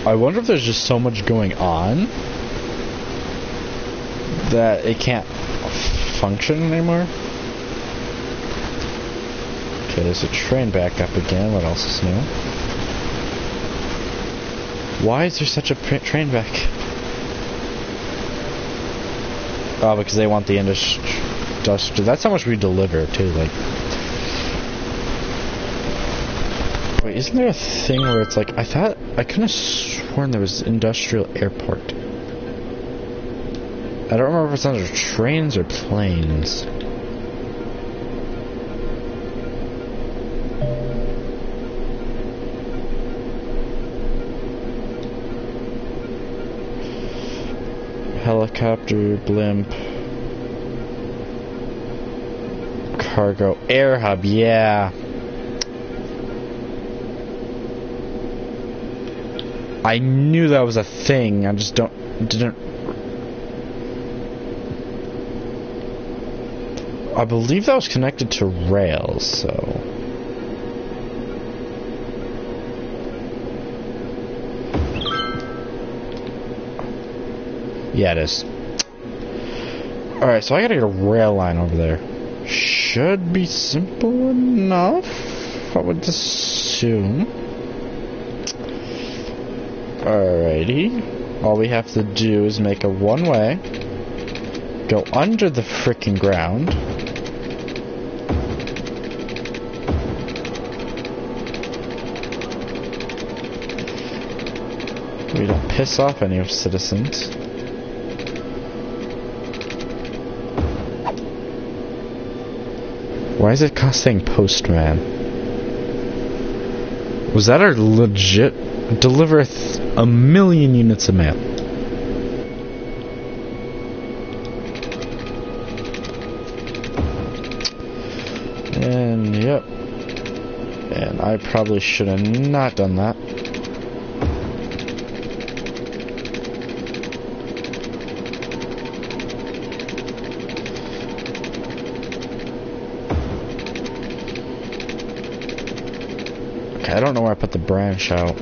I wonder if there's just so much going on that it can't function anymore. Okay, there's a train back up again. What else is new? Why is there such a train back? Oh, because they want the industry. That's how much we deliver, too. Like, wait, isn't there a thing where it's like, I couldn't have sworn there was industrial airport. I don't remember if it's under trains or planes. Helicopter, blimp, cargo, air hub, yeah. I knew that was a thing, I just didn't. I believe that was connected to rails, so. Yeah, it is. Alright, so I gotta get a rail line over there. Should be simple enough, I would assume. Alrighty. All we have to do is make a one-way, go under the frickin' ground. We don't piss off any of citizens. Why is it saying postman? Was that our legit deliver a million units of mail? And yep. And I probably should have not done that. I don't know where I put the branch out.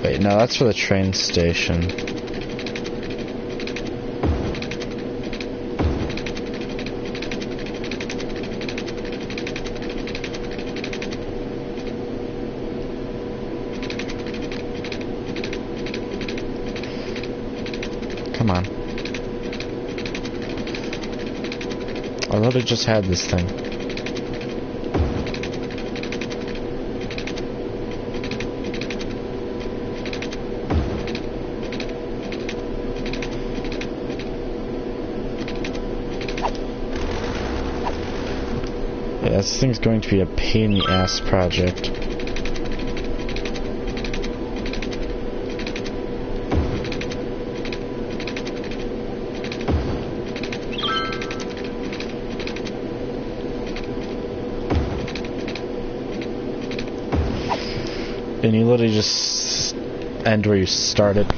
Wait, no, that's for the train station. Come on. I literally just had this thing. This thing's going to be a pain in the ass project. And you literally just end where you started.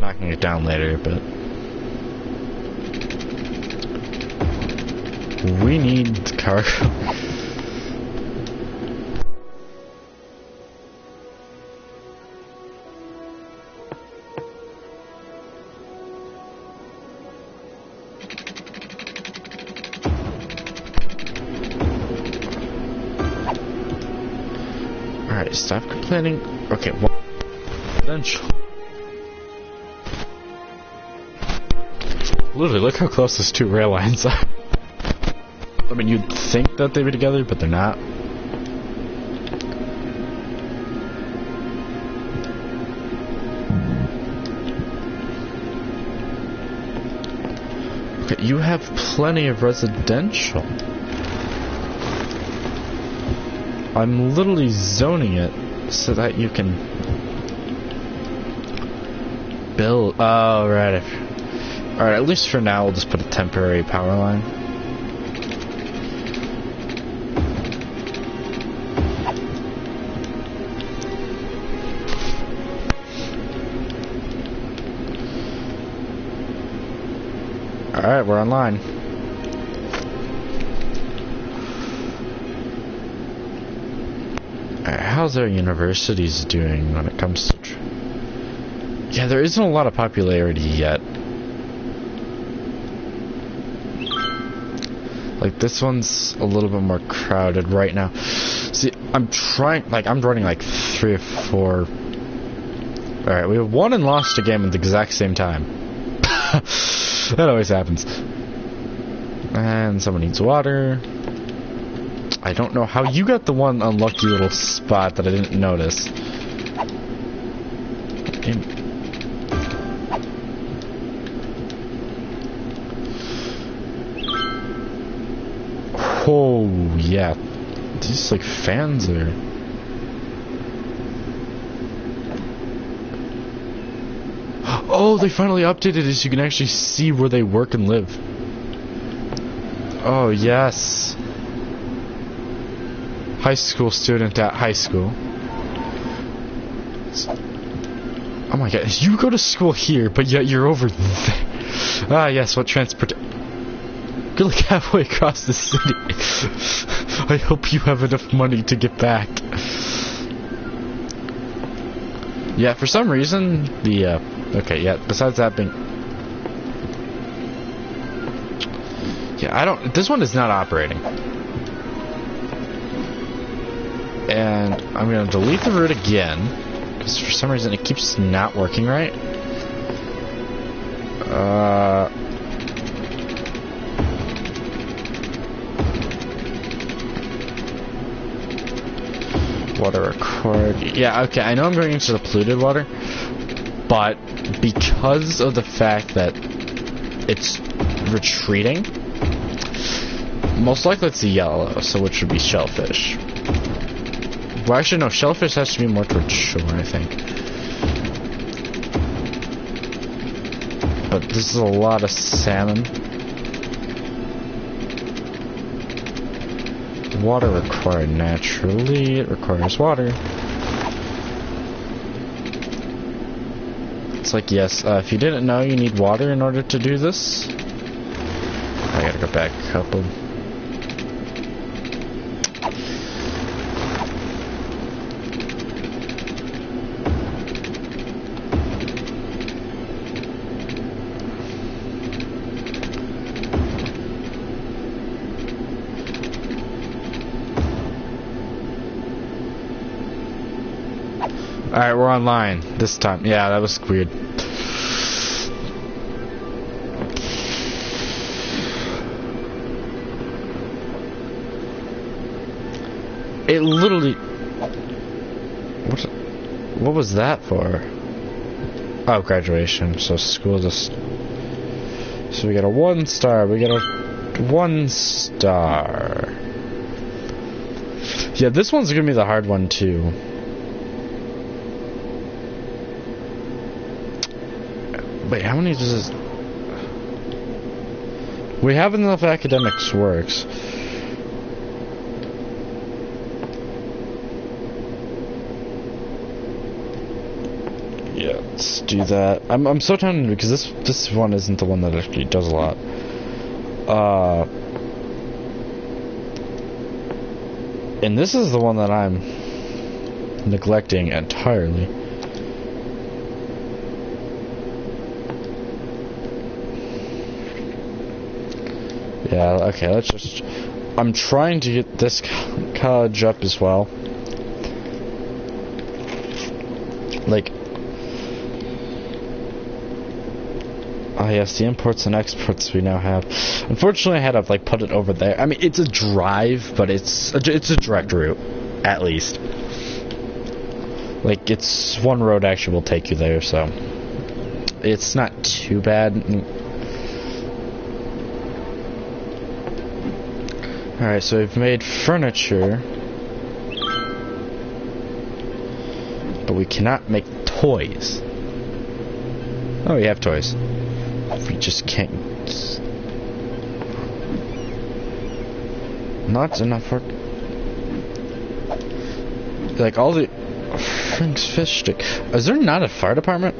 Knocking it down later, but we need cargo. Alright, stop complaining. Okay, well, eventually. Literally, look how close those two rail lines are. I mean, you'd think that they'd be together, but they're not. Okay, you have plenty of residential. I'm literally zoning it so that you can build. Oh, right. Alright, at least for now, we'll just put a temporary power line. Alright, we're online. Alright, how's our universities doing when it comes to... Yeah, there isn't a lot of popularity yet. Like, this one's a little bit more crowded right now. See, I'm trying... Like, I'm running like 3 or 4... Alright, we have won and lost a game at the exact same time. That always happens. And someone needs water. I don't know how you got the one unlucky little spot that I didn't notice. Oh, yeah. These, like, fans are... Oh, they finally updated it so you can actually see where they work and live. Oh, yes. High school student at high school. Oh my god, you go to school here, but yet you're over there. Ah, yes, what transport... You're like halfway across the city. I hope you have enough money to get back. Yeah, for some reason, the, okay, yeah, besides that being... Yeah, I don't... This one is not operating. And I'm going to delete the route again, because for some reason it keeps not working right. Water required. Yeah, okay, I know I'm going into the polluted water, but because of the fact that it's retreating, most likely it's the yellow, so which would be shellfish. Well, actually, no, shellfish has to be more towards shore, I think. But this is a lot of salmon. Water required naturally. It requires water. It's like, yes, if you didn't know, you need water in order to do this. I gotta go back a couple. Alright, we're online this time. Yeah, that was weird. It literally... What was that for? Oh, graduation. So school just... So we got a 1 star. We got a 1 star. Yeah, this one's gonna be the hard one too. Wait, how many does this... We have enough academics works. Yeah, let's do that. I'm so tempted because this one isn't the one that actually does a lot. And this is the one that I'm neglecting entirely. Yeah, okay, let's just... I'm trying to get this college up as well. Like... Oh yes, the imports and exports we now have. Unfortunately, I had to, like, put it over there. I mean, it's a drive, but it's a direct route, at least. Like, it's one road actually will take you there, so... It's not too bad. Alright, so we've made furniture. But we cannot make toys. Oh, we have toys. We just can't... Not enough work. Like, all the... Frank's fish stick. Is there not a fire department?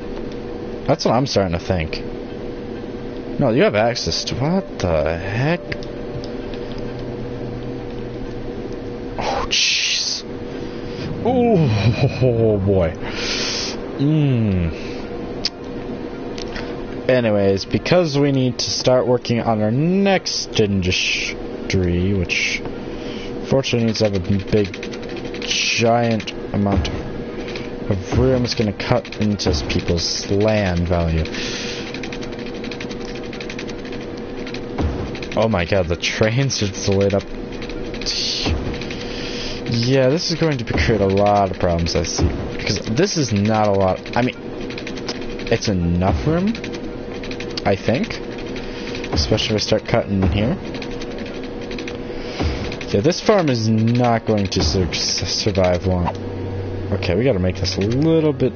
That's what I'm starting to think. No, you have access to... What the heck? Oh, jeez. Oh, boy. Anyways, because we need to start working on our next industry, which fortunately needs to have a big, giant amount of room, it's going to cut into people's land value. Oh my god, the trains are delayed up. Yeah, this is going to create a lot of problems, I see. Because this is not a lot. I mean, it's enough room, I think. Especially if we start cutting in here. Yeah, this farm is not going to survive long. Okay, we gotta make this a little bit...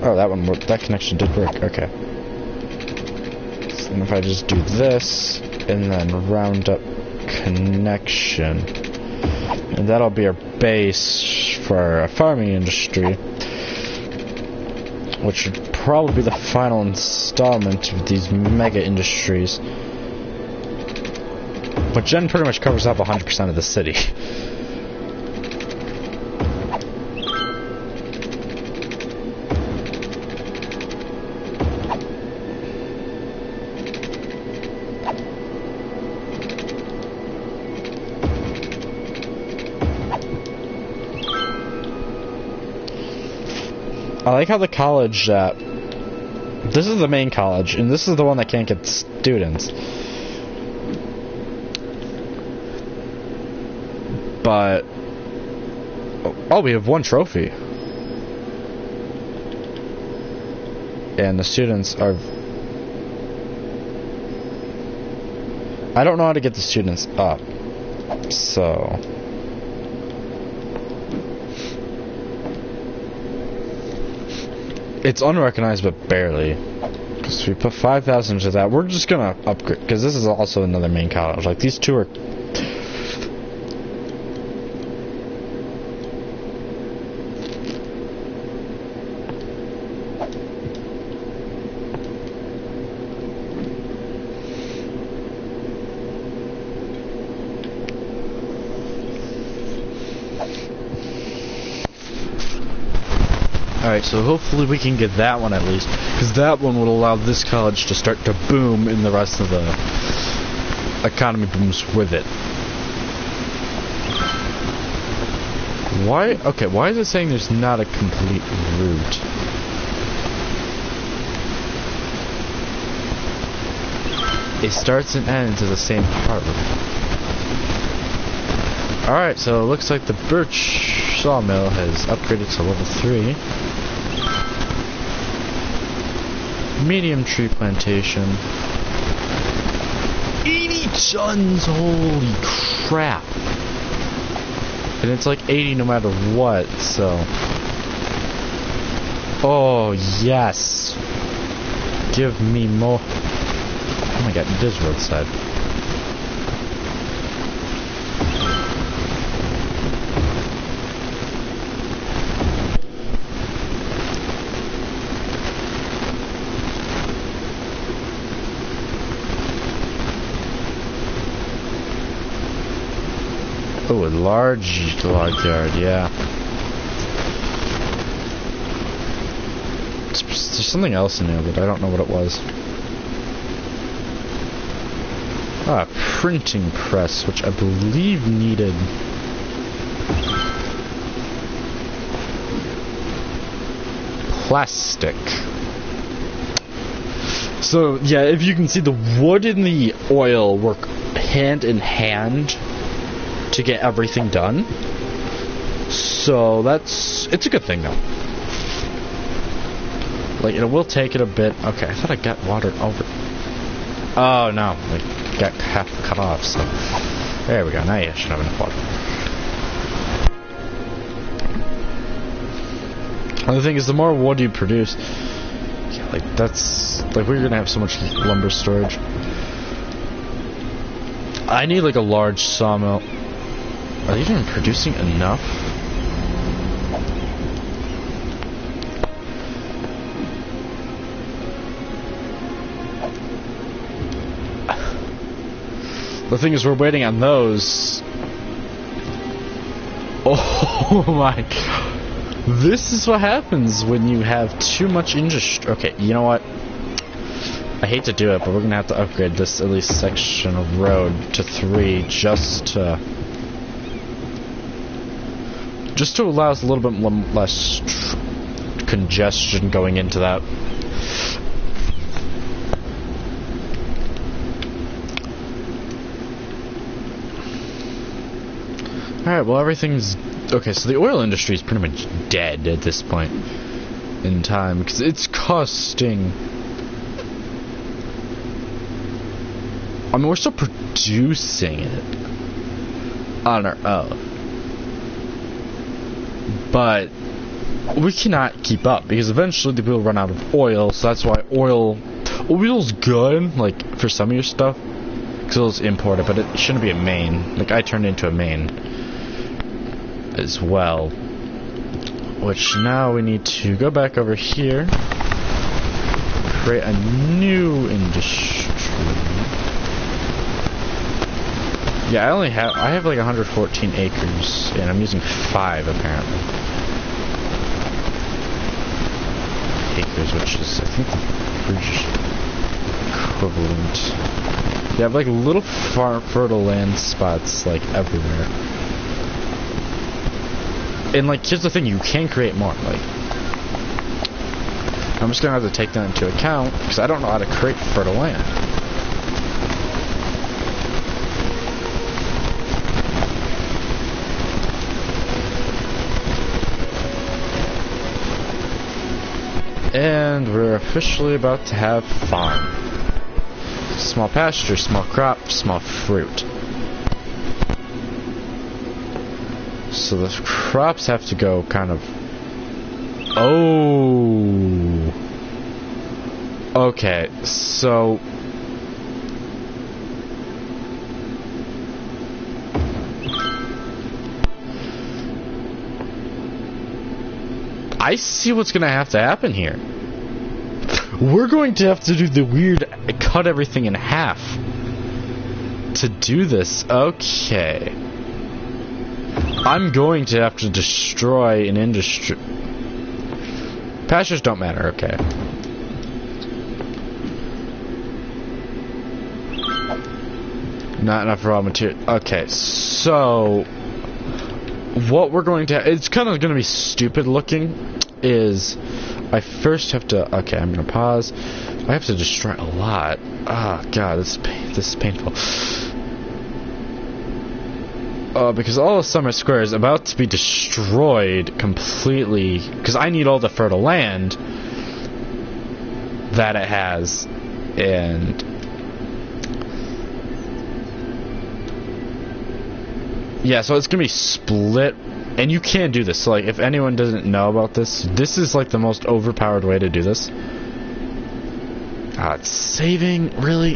Oh, that one worked. That connection did work. Okay. So then if I just do this, and then round up connection, and that'll be our base for our farming industry, which would probably be the final installment of these mega industries. But Gen pretty much covers up 100% of the city. I like how the college this is the main college, and this is the one that can't get students. But oh, we have one trophy, and the students are... I don't know how to get the students up, so... It's unrecognized, but barely. Because we put 5,000 into that. We're just gonna upgrade, because this is also another main college. Like, these two are... Alright, so hopefully we can get that one at least, because that one would allow this college to start to boom, and the rest of the economy booms with it. Why? Okay, why is it saying there's not a complete route? It starts and ends at the same part. Alright, so it looks like the birch sawmill has upgraded to level 3. Medium tree plantation. 80 tons! Holy crap! And it's like 80 no matter what, so... Oh, yes! Give me more... Oh my god, it is roadside. Oh, a large log yard, yeah. There's something else in there, but I don't know what it was. Ah, printing press, which I believe needed... plastic. So, yeah, if you can see, the wood and the oil work hand in hand to get everything done. So it's a good thing though. Like, it will take it a bit. Okay, I thought I got water over. Oh no, like, got half cut off, so there we go. Now you should have enough water. The thing is, the more wood you produce, yeah, like that's like we're gonna have so much lumber storage. I need like a large sawmill. Are they even producing enough? The thing is, we're waiting on those. Oh my god. This is what happens when you have too much industry. Okay, you know what? I hate to do it, but we're gonna have to upgrade this at least section of road to 3 just to allow us a little bit less congestion going into that. Alright, well everything's... Okay, so the oil industry is pretty much dead at this point in time, because it's costing... I mean, we're still producing it on our own. But we cannot keep up, because eventually the will run out of oil, so that's why oil's good, like, for some of your stuff, because it'll import it, but it shouldn't be a main. Like, I turned it into a main as well, which now we need to go back over here, create a new industry. Yeah, I have like 114 acres, and I'm using 5 apparently. Acres, which is I think the British equivalent. You have like little fertile land spots like everywhere. And like, here's the thing, you can create more. Like, I'm just gonna have to take that into account because I don't know how to create fertile land. And we're officially about to have farm. Small pasture, small crop, small fruit. So the crops have to go kind of... Oh! Okay, so... I see what's gonna have to happen here. We're going to have to do the weird cut everything in half to do this. Okay. I'm going to have to destroy an industry. Pastures don't matter, okay. Not enough raw material. Okay, so what we're going to... It's kind of going to be stupid looking, is I first have to... Okay, I'm going to pause. I have to destroy a lot. Oh, God, this is painful. Because all of Summer Square is about to be destroyed completely, because I need all the fertile land that it has, and yeah, so it's gonna be split, and you can't do this. So like, if anyone doesn't know about this, this is like the most overpowered way to do this. It's saving, really?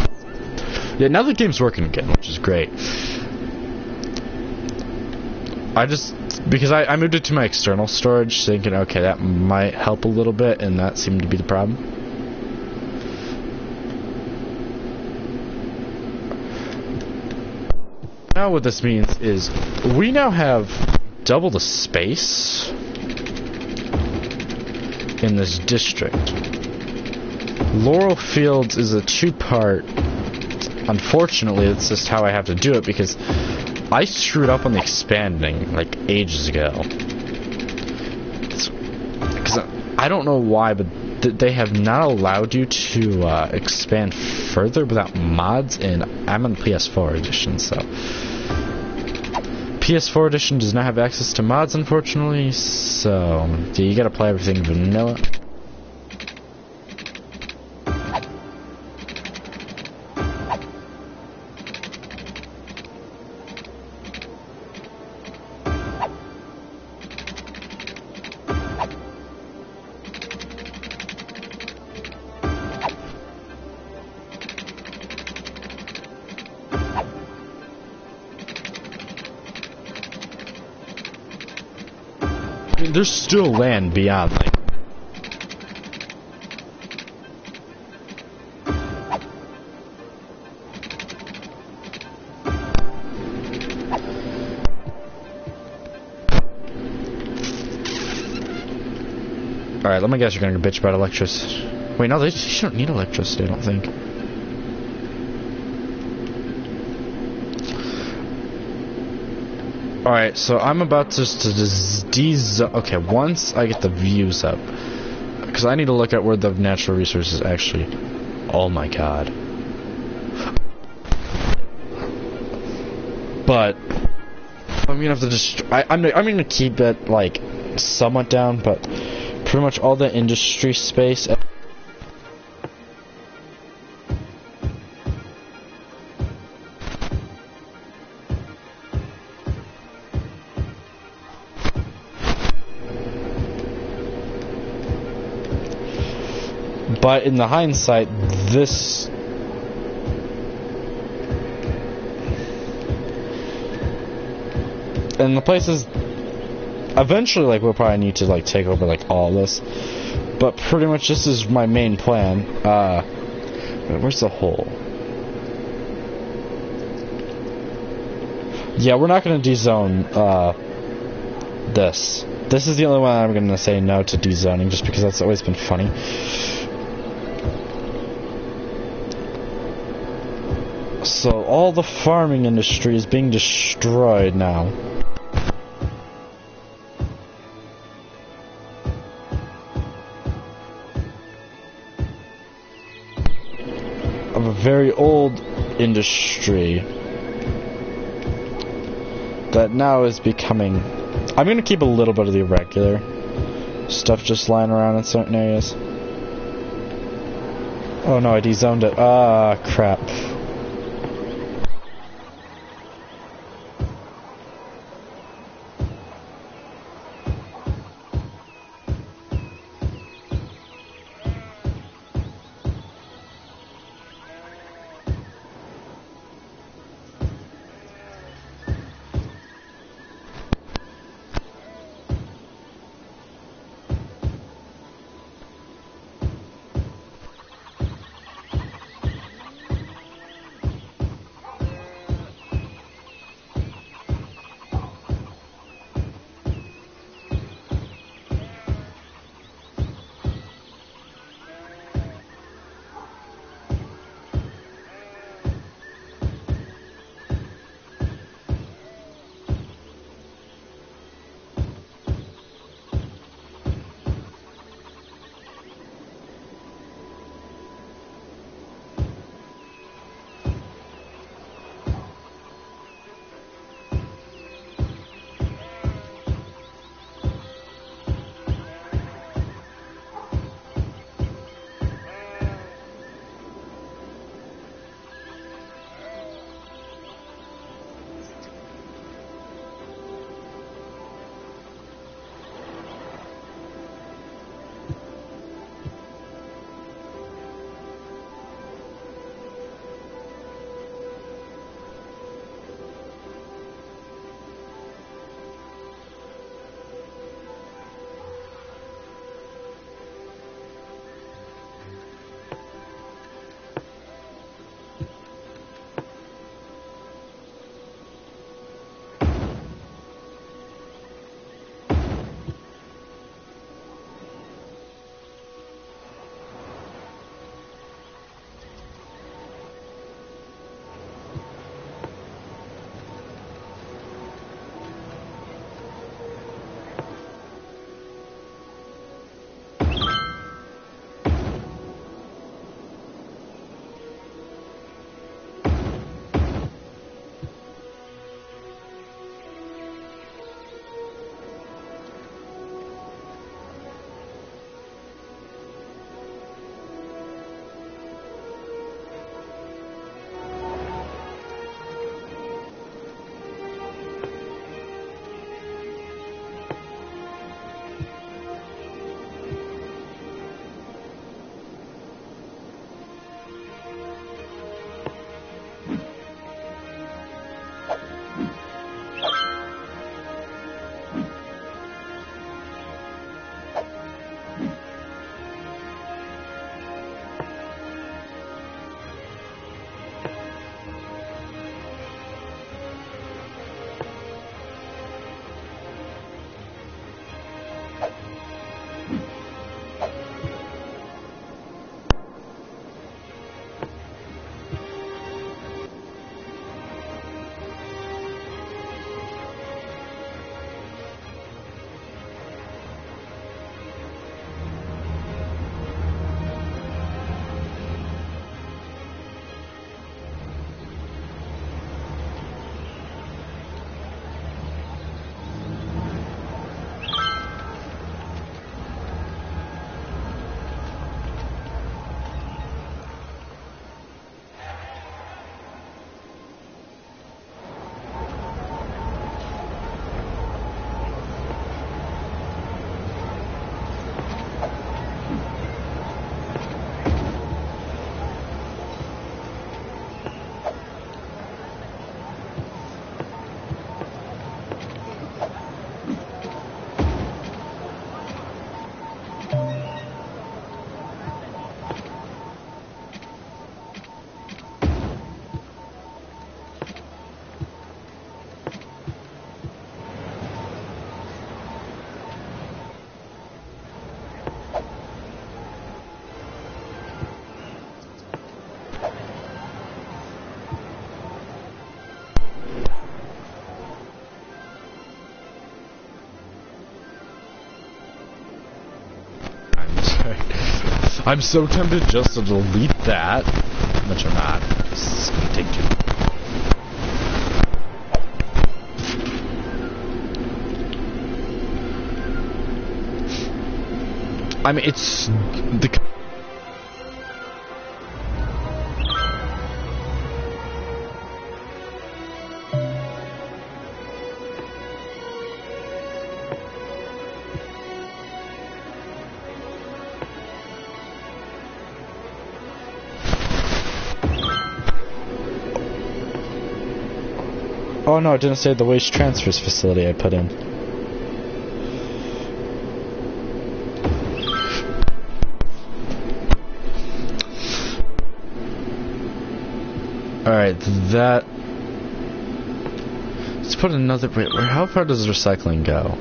Yeah, now the game's working again, which is great. Because I moved it to my external storage, thinking, okay, that might help a little bit, and that seemed to be the problem. Now what this means is, we now have double the space in this district. Laurel Fields is a 2-part. Unfortunately, it's just how I have to do it, because I screwed up on the expanding, like, ages ago. Because I don't know why, but they have not allowed you to expand further without mods, and I'm on PS4 edition, so... PS4 edition does not have access to mods, unfortunately, so... Yeah, you gotta play everything vanilla. mean, there's still land beyond, like... Alright, let me guess you're gonna bitch about electricity. Wait, no, they don't need electricity, I don't think. Alright, so I'm about to okay, once I get the views up, because I need to look at where the natural resources actually... Oh my god. But I'm gonna have to just... I'm gonna keep it, like, somewhat down, but pretty much all the industry space... But in the hindsight, this... And the places... Eventually, like, we'll probably need to, like, take over, like, all this. But pretty much this is my main plan. Where's the hole? Yeah, we're not going to dezone, this. This is the only one I'm going to say no to dezoning, just because that's always been funny. So all the farming industry is being destroyed now. Of a very old industry that now is becoming... I'm going to keep a little bit of the irregular stuff just lying around in certain areas. Oh no, I dezoned it. Ah, crap. I'm so tempted just to delete that, which I'm not. This is gonna take too long. I mean, it's the. Oh no, it didn't say the waste transfers facility I put in. Alright, that... Let's put another... Wait, how far does recycling go?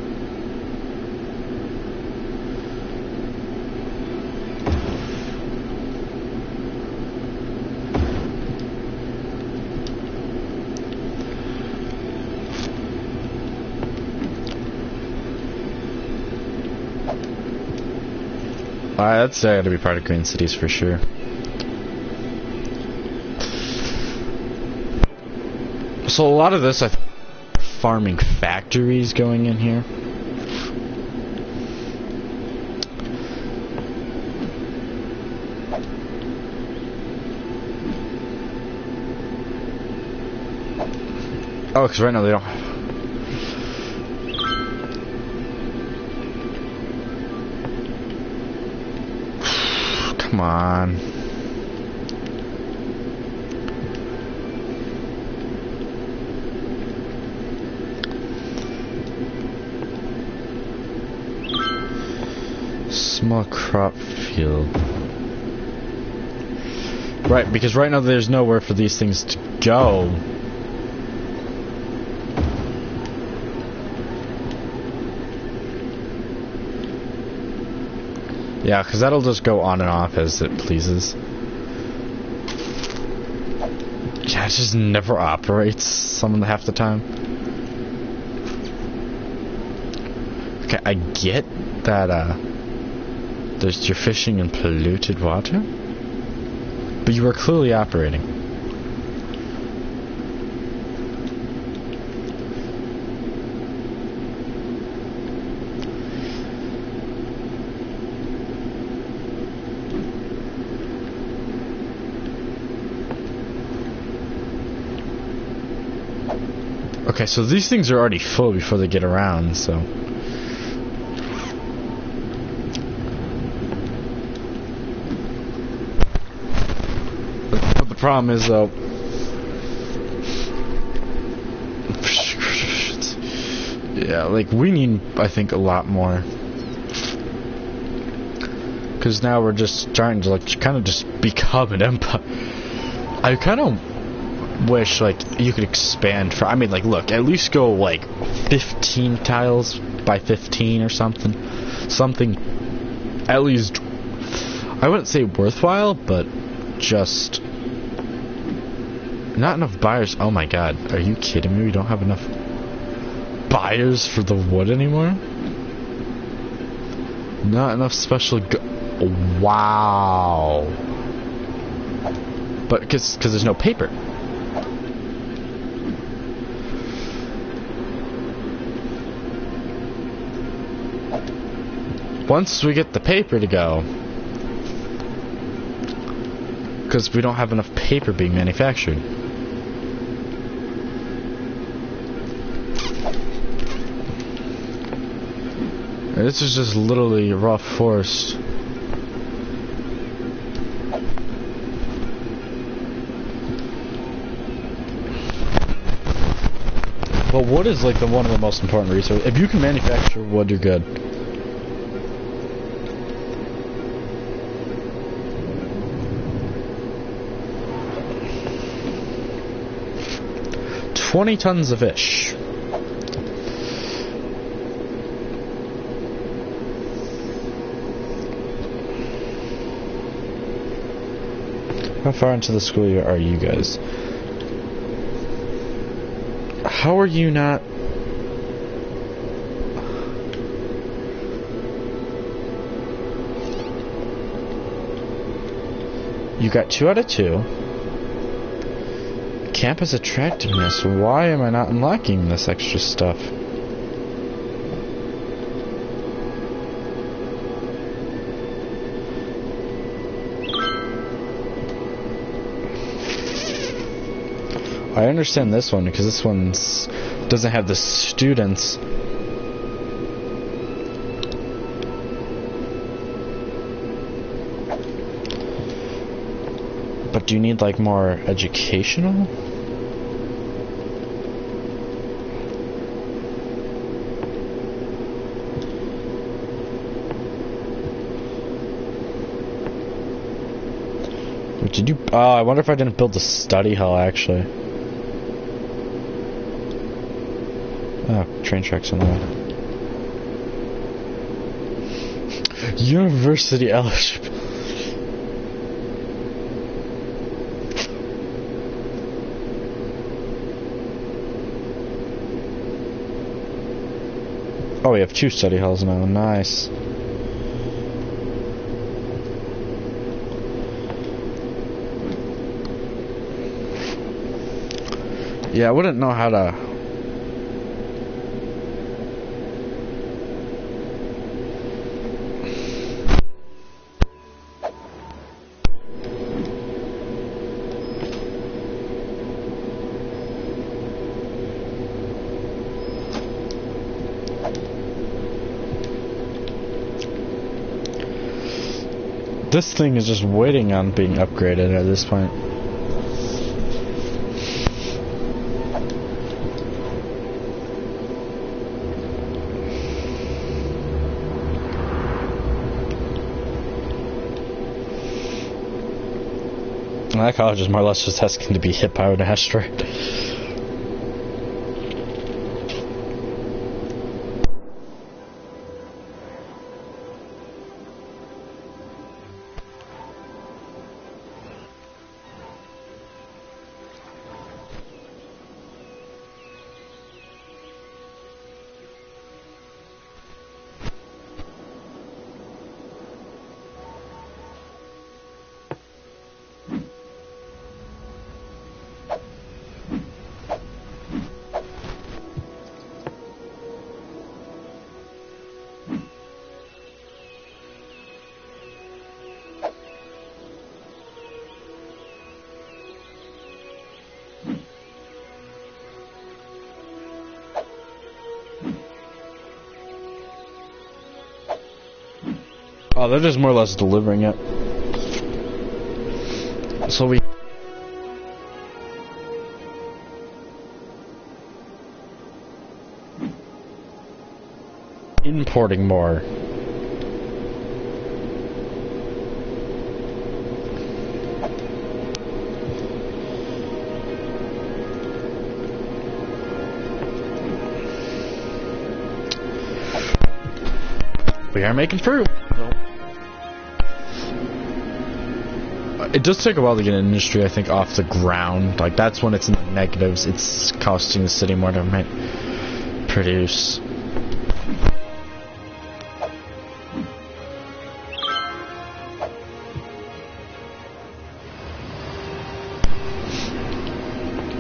Alright, that's gotta be part of Green Cities for sure. So a lot of this, I think, farming factories going in here. Oh, because right now they don't. Come on. Small crop field. Right, because right now there's nowhere for these things to go. Yeah, because that'll just go on and off as it pleases. Yeah, it just never operates some of the half the time. Okay, I get that, you're fishing in polluted water, but you are clearly operating. Okay, so these things are already full before they get around, so... But the problem is, though... Yeah, like, we need, I think, a lot more. Because now we're just trying to, like, kind of just become an empire. I kind of... wish, like, you could expand for... I mean, like, look, at least go, like, 15 tiles by 15 or something. Something at least... I wouldn't say worthwhile, but just... Not enough buyers. Oh my god, are you kidding me? We don't have enough buyers for the wood anymore? Not enough special... Wow. But, because there's no paper. Once we get the paper to go, because we don't have enough paper being manufactured. This is just literally raw forest. But wood is like one of the most important resources. If you can manufacture wood, you're good. $20 tons of fish. How far into the school year are you guys? How are you not... You got 2 out of 2. Campus attractiveness. Why am I not unlocking this extra stuff? I understand this one because this one's doesn't have the students. But do you need like more educational? Did you? Oh, I wonder if I didn't build the study hall actually. Oh, train tracks on the way. University eligible. Oh, we have 2 study halls now. Nice. Yeah, I wouldn't know how to. This thing is just waiting on being upgraded at this point. That college is more or less just asking to be hit by an asteroid. Oh, they're just more or less delivering it. So we... importing more. We are making fruit. It does take a while to get an industry, I think, off the ground. Like, that's when it's in the negatives. It's costing the city more to produce.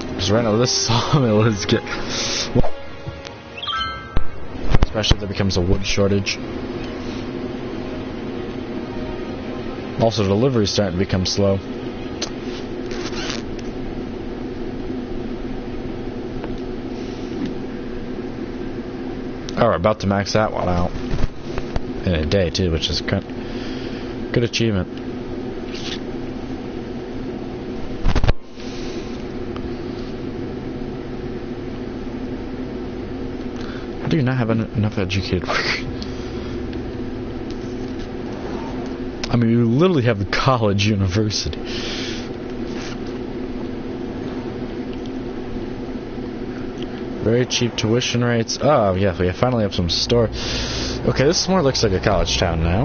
Because right now, this sawmill is getting... Especially if there becomes a wood shortage. Also, delivery's starting to become slow. Oh, we're about to max that one out. In a day, too, which is good achievement. How do you not have enough educated workers? I mean, we literally have a college university. Very cheap tuition rates. Oh, yeah, we finally have some store. Okay, this more looks like a college town now.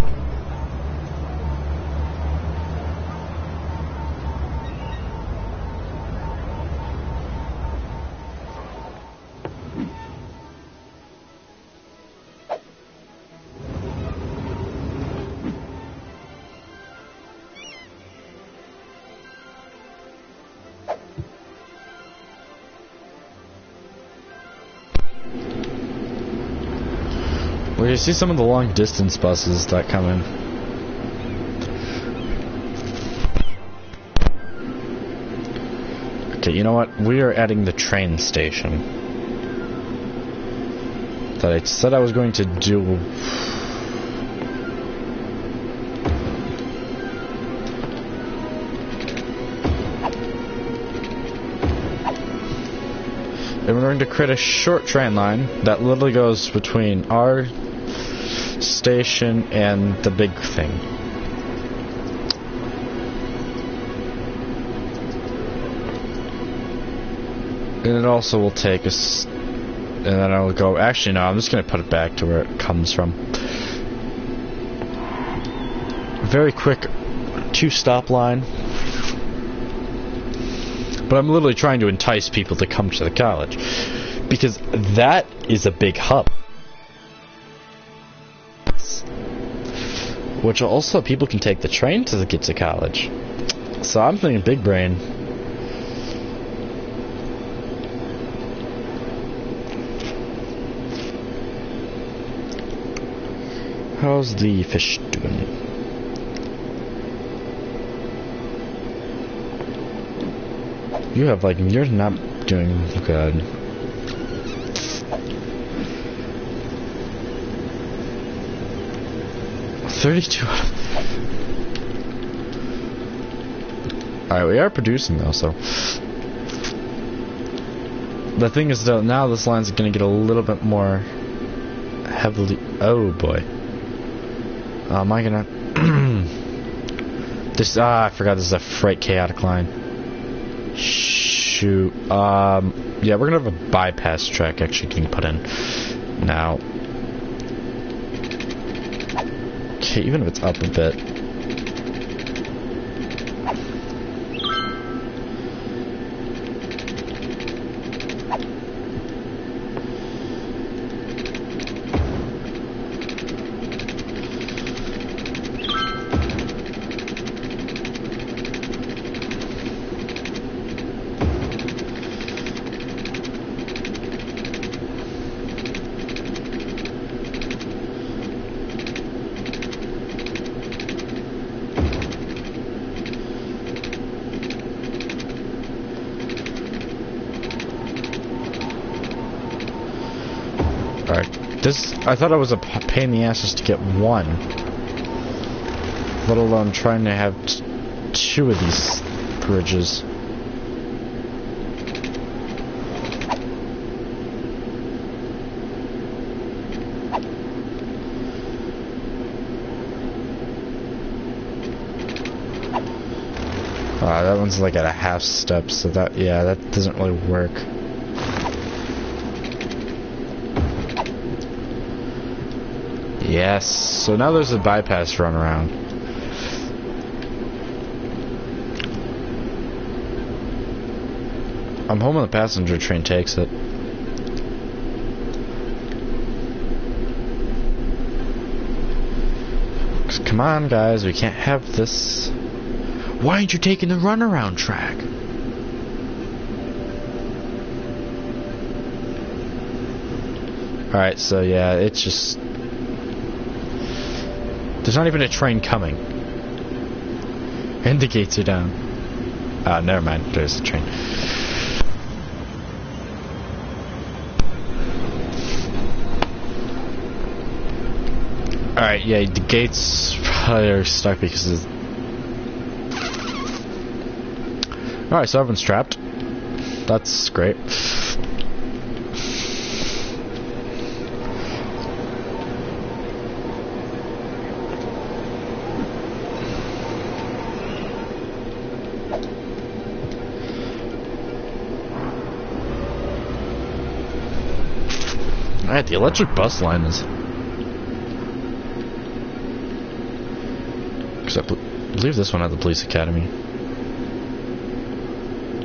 Well, you see some of the long distance buses that come in. Okay, you know what? We are adding the train station that I said I was going to do. And we're going to create a short train line that literally goes between our station and the big thing. And it also will take us, and then I'll go, actually no, I'm just going to put it back to where it comes from. Very quick 2-stop line. But I'm literally trying to entice people to come to the college, because that is a big hub. Which also people can take the train to get to college. So I'm thinking big brain. How's the fish doing? You have, like, you're not doing good. $32. Alright, we are producing though, so. The thing is though, now this line's gonna get a little bit more heavily. Oh boy. Am I gonna. This. I forgot this is a freight chaotic line. Shoot. Yeah, we're gonna have a bypass track actually getting put in now. Okay, even if it's up a bit. I thought it was a pain in the ass just to get one, let alone trying to have two of these bridges. That one's like at a half step, so that, yeah, that doesn't really work. Yes, so now there's a bypass run around. I'm hoping the passenger train takes it. Come on, guys, we can't have this. Why aren't you taking the runaround track? Alright, so yeah, it's just... There's not even a train coming. And the gates are down. Oh, never mind. There's a train. Alright, yeah, the gates probably are stuck because of... Alright, so everyone's trapped. That's great. Alright, the electric bus line is... Because I believe this one had the police academy.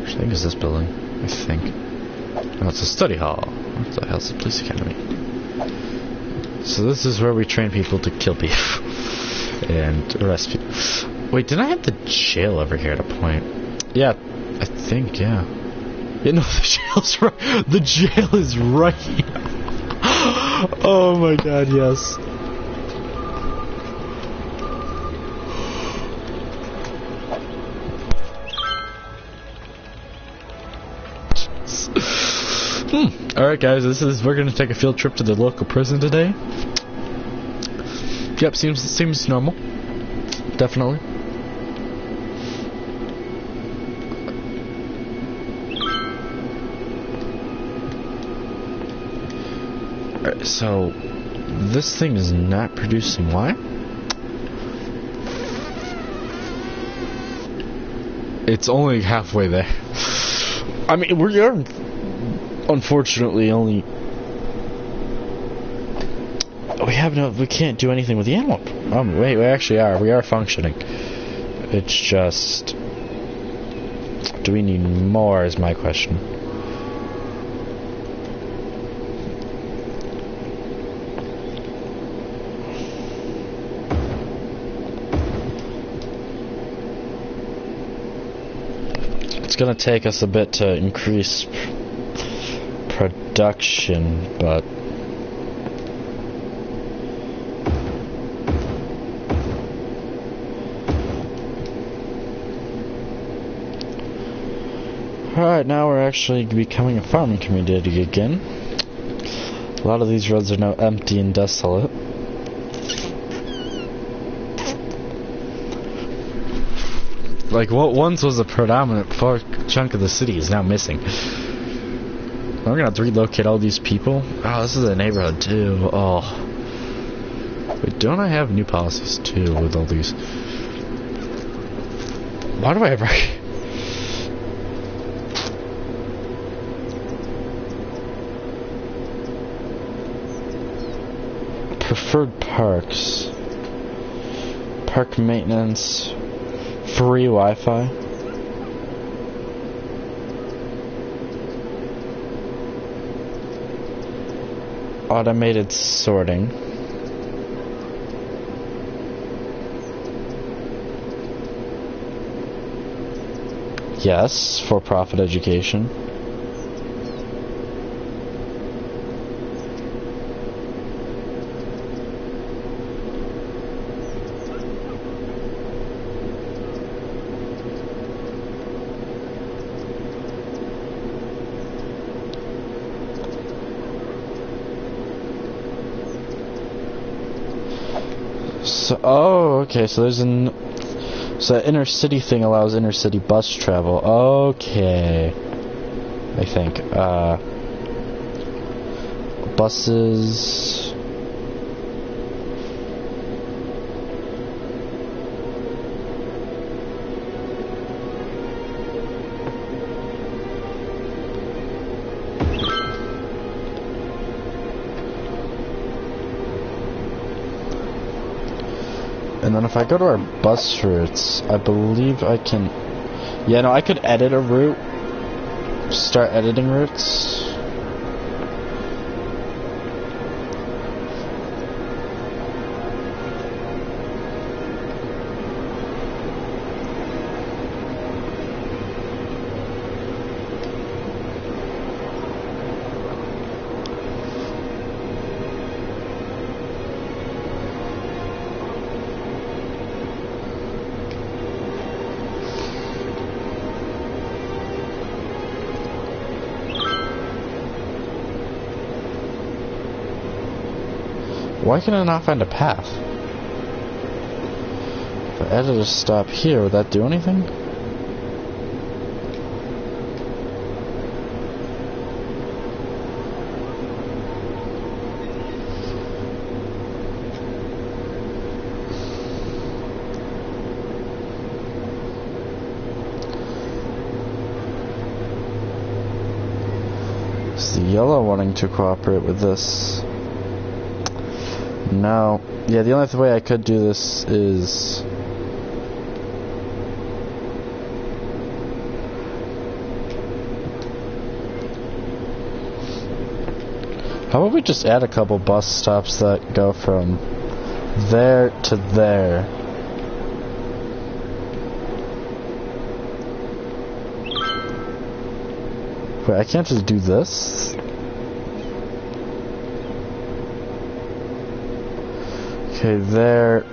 I think it's this building. I think. No, it's a study hall. What the hell's the police academy? So this is where we train people to kill people. And arrest people. Wait, didn't I have the jail over here at a point? Yeah, I think, yeah. Yeah, no, the jail's right. The jail is right here. Oh my god, yes. Alright guys, we're gonna take a field trip to the local prison today. Yep, seems normal. Definitely. Alright, so this thing is not producing. Why? It's only halfway there. I mean, we are unfortunately only. We can't do anything with the animal. Wait, we actually are. We are functioning. It's just. Do we need more, is my question. It's gonna take us a bit to increase production, but alright, now we're actually becoming a farming community again. A lot of these roads are now empty and desolate. Like, what once was a predominant chunk of the city is now missing. We're gonna have to relocate all these people. Oh, this is a neighborhood too. Oh. Wait, don't I have new policies too with all these? Why do I ever... Preferred parks. Park maintenance. Free Wi-Fi. Automated sorting. Yes, for-profit education. So, oh, okay, so there's so that inner city thing allows inner city bus travel. Okay. I think. Buses. And then if I go to our bus routes, I believe I can... Yeah, no, I could edit a route. Start editing routes. Why can I not find a path? If I added a stop here, would that do anything? Is the yellow wanting to cooperate with this? No. Yeah, the only way I could do this is... How about we just add a couple bus stops that go from there to there? Wait, I can't just do this? Okay, there.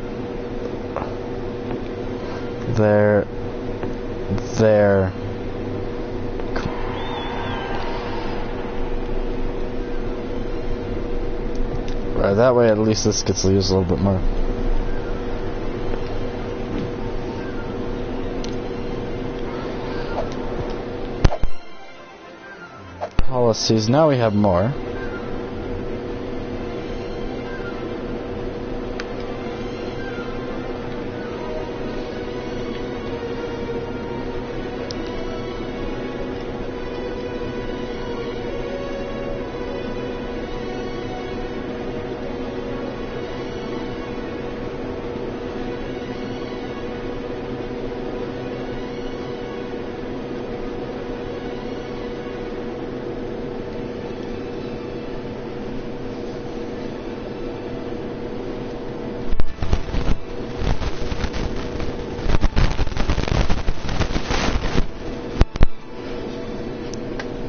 Right, that way at least this gets used a little bit more. Policies, now we have more.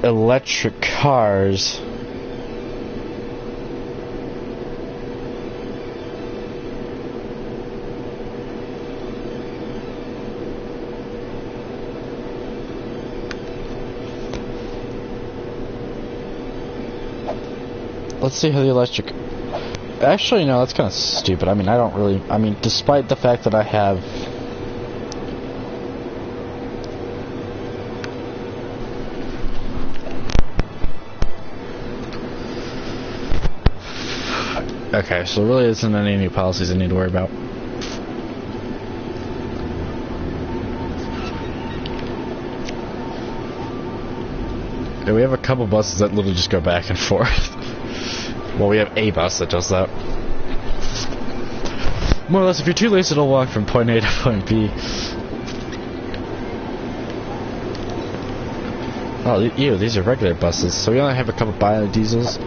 Electric cars. Let's see how the electric... Actually, no, that's kind of stupid. I mean, I don't really... I mean, despite the fact that I have... Okay, so there really isn't any new policies I need to worry about. Yeah, we have a couple buses that literally just go back and forth. Well, we have a bus that does that. More or less, if you're too lazy to walk from point A to point B. Oh, ew, these are regular buses, so we only have a couple biodiesels.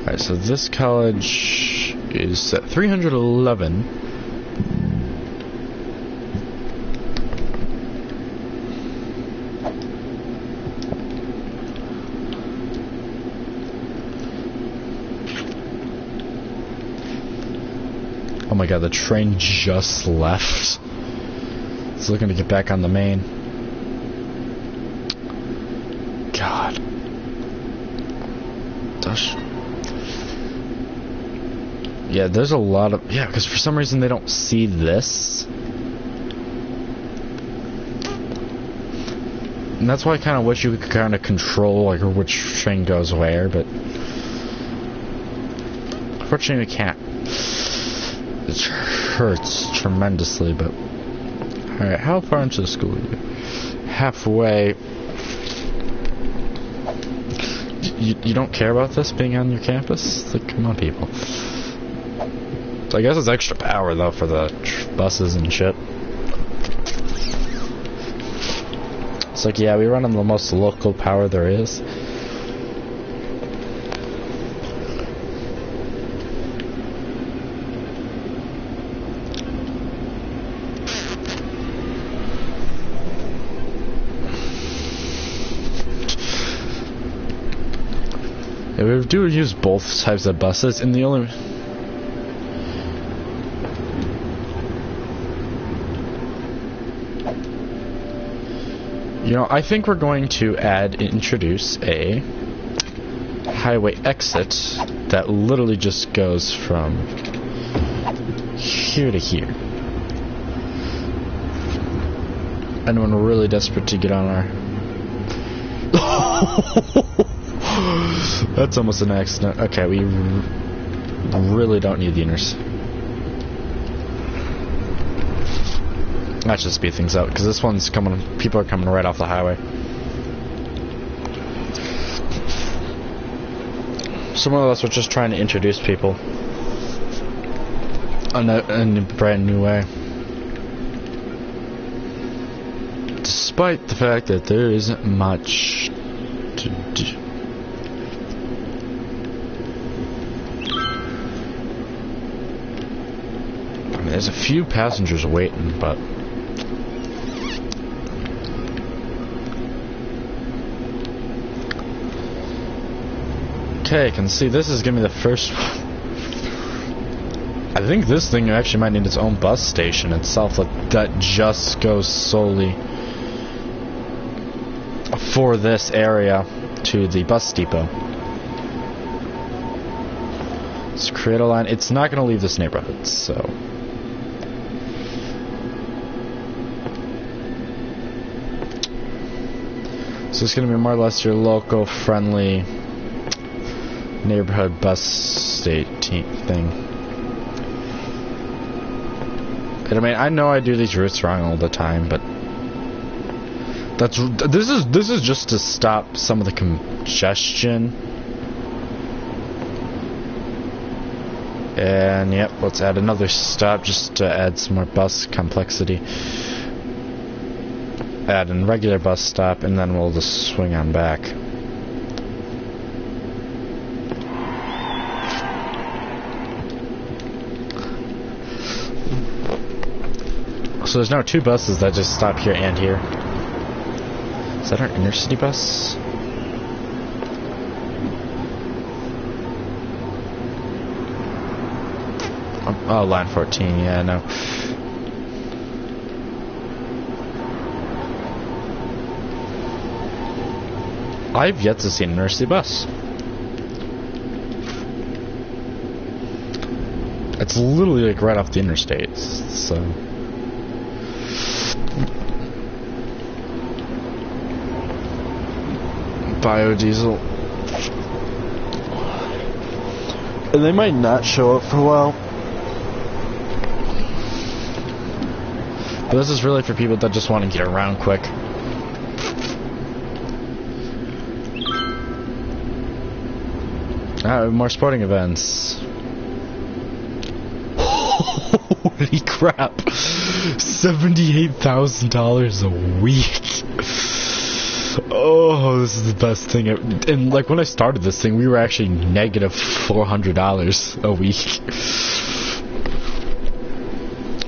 Alright, so this college is at 311. Oh my god, the train just left. It's looking to get back on the main. God. Gosh. Yeah, there's a lot of... Yeah, because for some reason they don't see this. And that's why I kind of wish you could kind of control, like, which train goes where, but... Unfortunately, we can't. It hurts tremendously, but... Alright, how far into the school are you? Halfway. You don't care about this being on your campus? Like, come on, people. So I guess it's extra power, though, for the buses and shit. It's like, yeah, we run on the most local power there is. Yeah, we do use both types of buses, and the only... You know, I think we're going to introduce a highway exit that literally just goes from here to here. And when we're really desperate to get on our... That's almost an accident. Okay, we really don't need the inners. That should speed things up, because this one's coming, people are coming right off the highway. So more or less we're just trying to introduce people in a brand new way. Despite the fact that there isn't much to do. I mean, there's a few passengers waiting, but... Okay, can see this is gonna be the first. I think this thing actually might need its own bus station itself that just goes solely for this area to the bus depot. Let's create a line. It's not going to leave this neighborhood, so. So it's going to be more or less your local friendly neighborhood bus state thing. And I mean, I know I do these routes wrong all the time, but this is just to stop some of the congestion. And yep, let's add another stop just to add some more bus complexity. Add a regular bus stop, and then we'll just swing on back. So there's now 2 buses that just stop here and here. Is that our intercity bus? Oh, line 14, yeah, no. I've yet to see an intercity bus. It's literally like right off the interstate, so. Biodiesel. And they might not show up for a while. But this is really for people that just want to get around quick. More sporting events. Holy crap. $78,000 a week. Oh, this is the best thing ever. And like when I started this thing, we were actually negative $400 a week.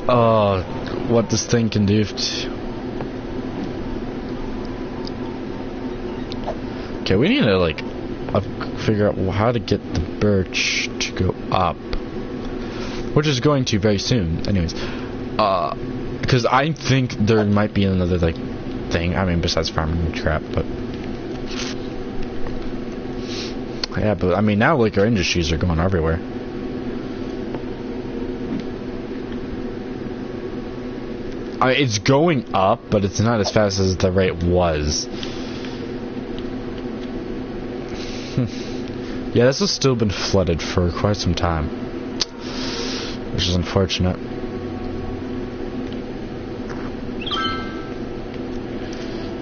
Oh, what this thing can do. Okay, we need to like figure out how to get the birch to go up, which is going to very soon. Anyways, because I think there might be another like thing. I mean, besides farming crap, but yeah, but I mean now like our industries are going everywhere. It's going up, but it's not as fast as the rate was. Yeah, this has still been flooded for quite some time, which is unfortunate.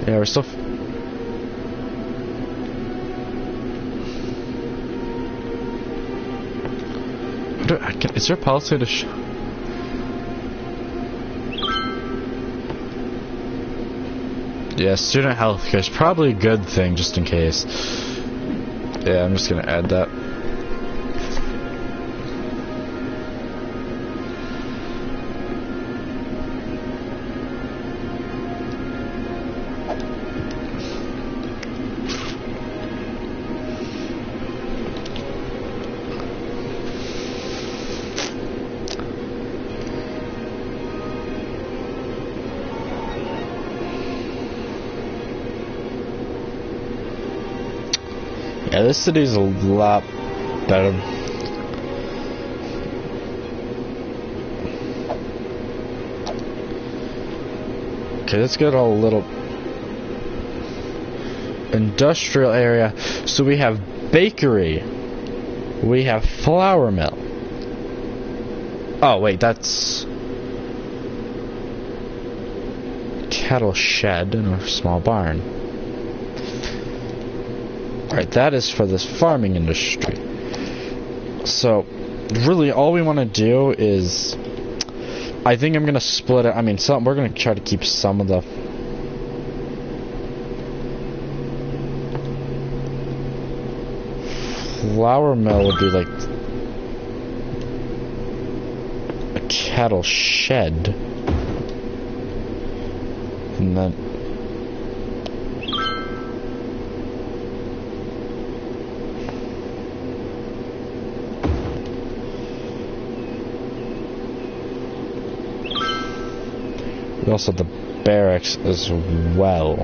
Yeah, we're still. Is there a policy to yeah, student health care is probably a good thing, just in case. Yeah, I'm just gonna add that. Yeah, this city's a lot better. Okay, let's get a little industrial area. So we have bakery. We have flour mill. Oh, wait, that's cattle shed and a small barn. Alright, that is for this farming industry. So, really, all we want to do is, I think I'm going to split it. I mean, we're going to try to keep some of the flour mill would be like a cattle shed. And then We also have the barracks as well.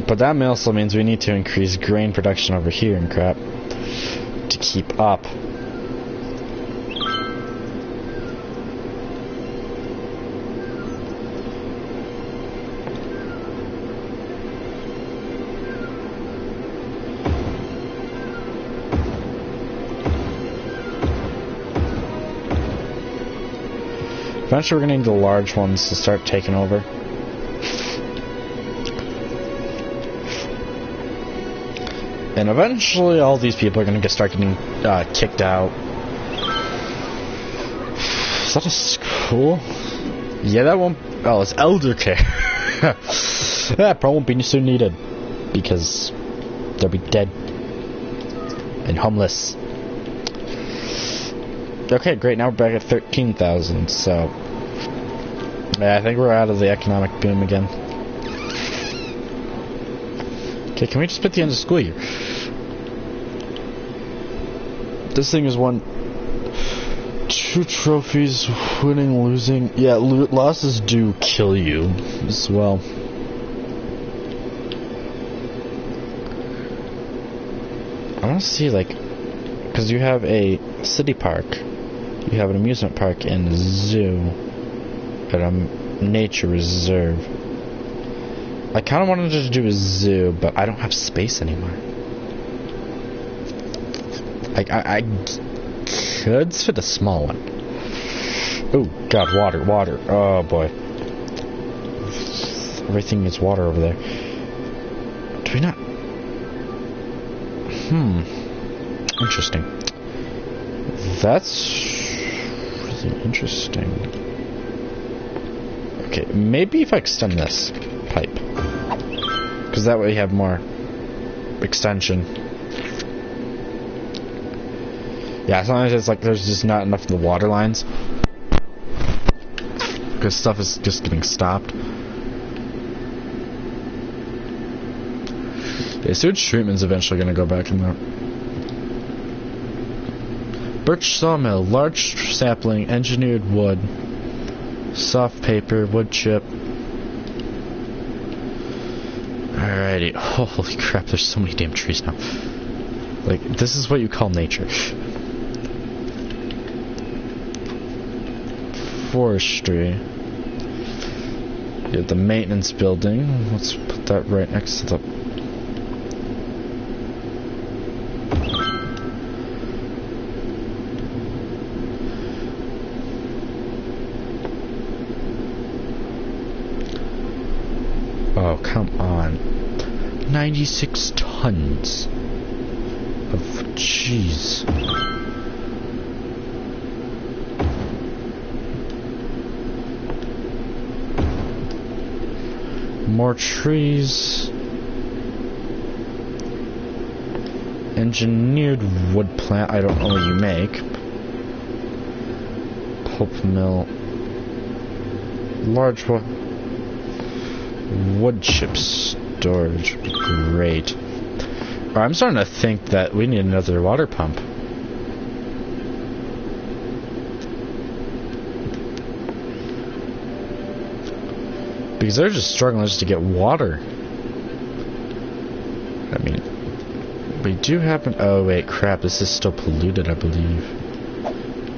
But that also means we need to increase grain production over here and crap to keep up. Eventually we're going to need the large ones to start taking over. And eventually all these people are going to start getting kicked out. Is that a school? Yeah, that won't... Oh, it's elder care. That probably won't be so needed. Because they'll be dead. And homeless. Okay, great. Now we're back at 13,000, so... Yeah, I think we're out of the economic boom again. Okay, can we just put the end of school year? This thing has won 2 trophies, winning, losing. Yeah, losses do kill you as well. I want to see, like, because you have a city park, you have an amusement park and a zoo, and a nature reserve. I kind of wanted to do a zoo, but I don't have space anymore. I could fit a small one. Oh god, water. Oh boy. Everything needs water over there. Do we not? Interesting. That's really interesting. Okay, maybe if I extend this pipe. Because that way you have more extension. Yeah, sometimes it's like there's just not enough of the water lines. Because stuff is just getting stopped. Yeah, sewage treatment's eventually going to go back in there. Birch sawmill, large sapling, engineered wood, soft paper, wood chip. Alrighty. Holy crap, there's so many damn trees now. Like, this is what you call nature. Forestry. You have the maintenance building. Let's put that right next to the... Oh, come on. 96 tons of cheese. More trees. Engineered wood plant. I don't know what you make. Pulp mill. Large wood chip storage would be great. I'm starting to think that we need another water pump. Because they're just struggling just to get water. I mean, we do happen... Oh, wait, crap. This is still polluted, I believe.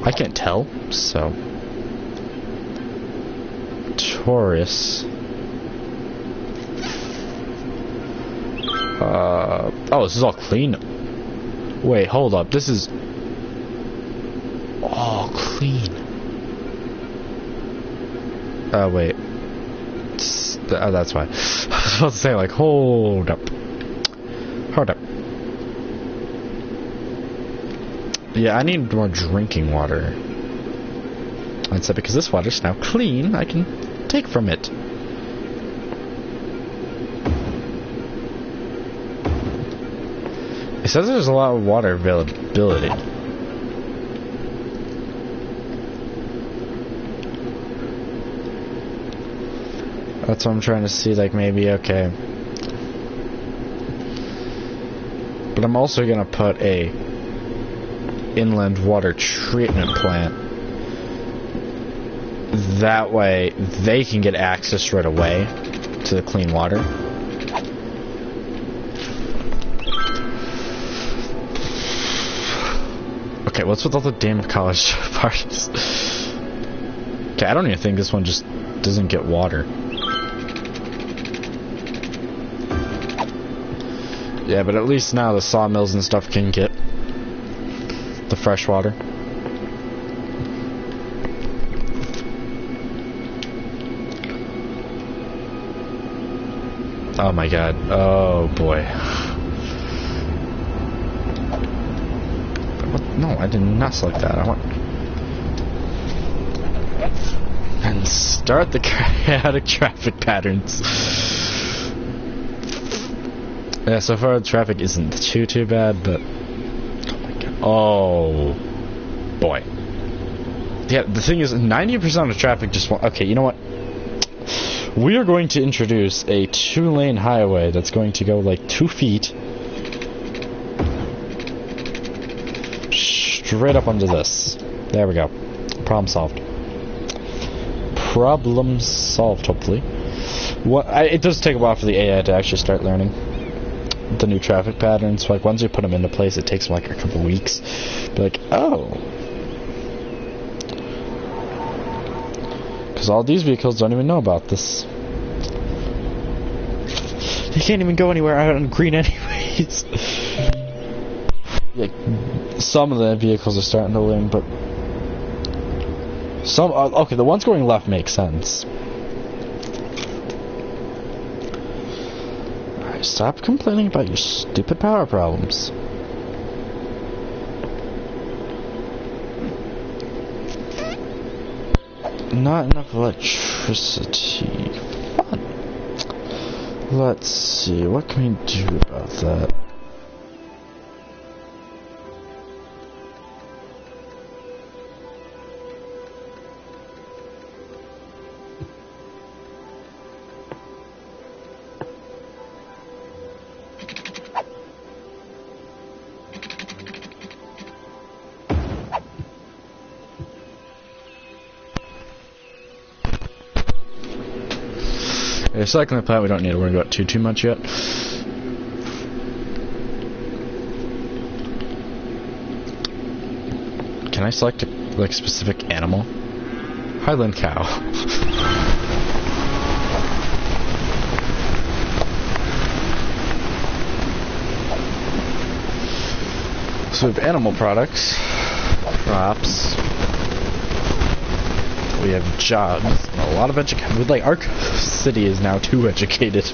I can't tell, so... Taurus. Oh, this is all clean. Wait, hold up. This is... all clean. Oh, wait. Oh, that's why. I was about to say, like, hold up. Hold up. Yeah, I need more drinking water. I'd say because this water's now clean, I can take from it. It says there's a lot of water availability. That's what I'm trying to see, like, maybe, okay. But I'm also gonna put a inland water treatment plant. That way they can get access right away to the clean water. Okay, what's with all the damn college parties? Okay, I don't even think this one just doesn't get water. Yeah, but at least now the sawmills and stuff can get the fresh water. Oh my god. Oh boy. What? No, I did not select that. I want... And start the chaotic traffic patterns. Yeah, so far the traffic isn't too bad, but... Oh my god. Oh boy. Yeah, the thing is, 90% of traffic just won't... Okay, you know what? We are going to introduce a 2-lane highway that's going to go like 2 feet straight up under this. There we go. Problem solved. Problem solved, hopefully. What? It does take a while for the AI to actually start learning the new traffic patterns. Like, once you put them into place, it takes like a couple weeks. Be like, oh. Because all these vehicles don't even know about this. They can't even go anywhere out on green anyways. Like, some of the vehicles are starting to learn, but some... okay, the ones going left make sense. Alright, stop complaining about your stupid power problems. Not enough electricity. Fun. Let's see, what can we do about that? Recycling plant we don't need to worry about too much yet. Can I select a like specific animal? Highland cow. So we have animal products, crops. We have jobs, and a lot of education. Like, our city is now too educated.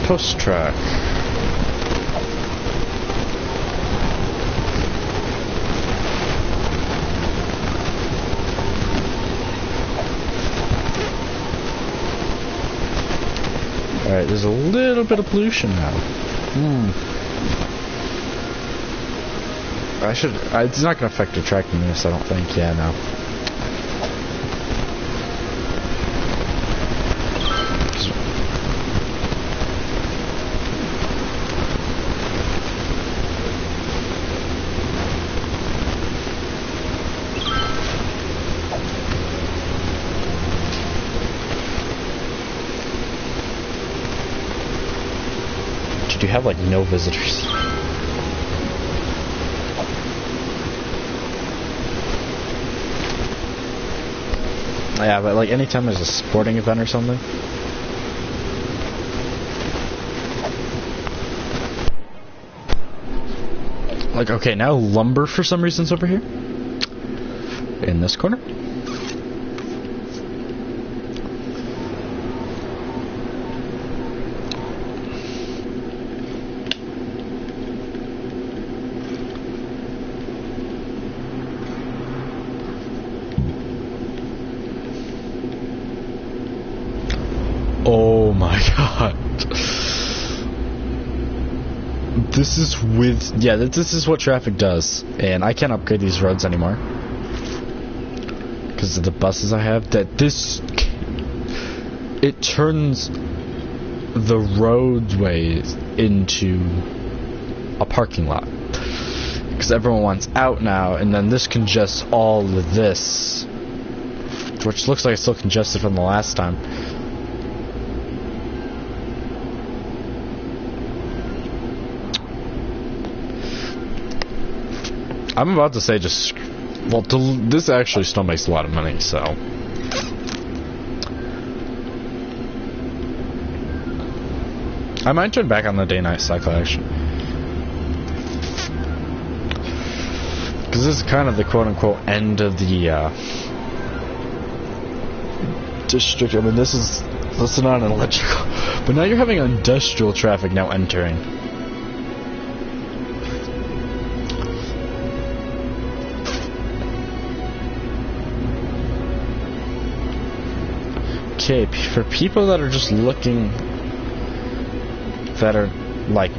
Post track. Alright, there's a little bit of pollution now. I should... it's not going to affect attractiveness, I don't think. Yeah, no. Do you have like no visitors? Yeah, but like anytime there's a sporting event or something. Like, okay, now lumber for some reason's over here. In this corner. Oh my god. This is with... yeah, this is what traffic does. And I can't upgrade these roads anymore. Because because of the buses I have, that it turns the roadways into a parking lot. Because everyone wants out now, and then this congests all of this, which looks like it's still congested from the last time. I'm about to say just... Well, this actually still makes a lot of money, so... I might turn back on the day-night cycle, actually. Because this is kind of the quote-unquote end of the, district. I mean, this is not an electrical... But now you're having industrial traffic now entering. Okay, for people that are just looking... that are, like,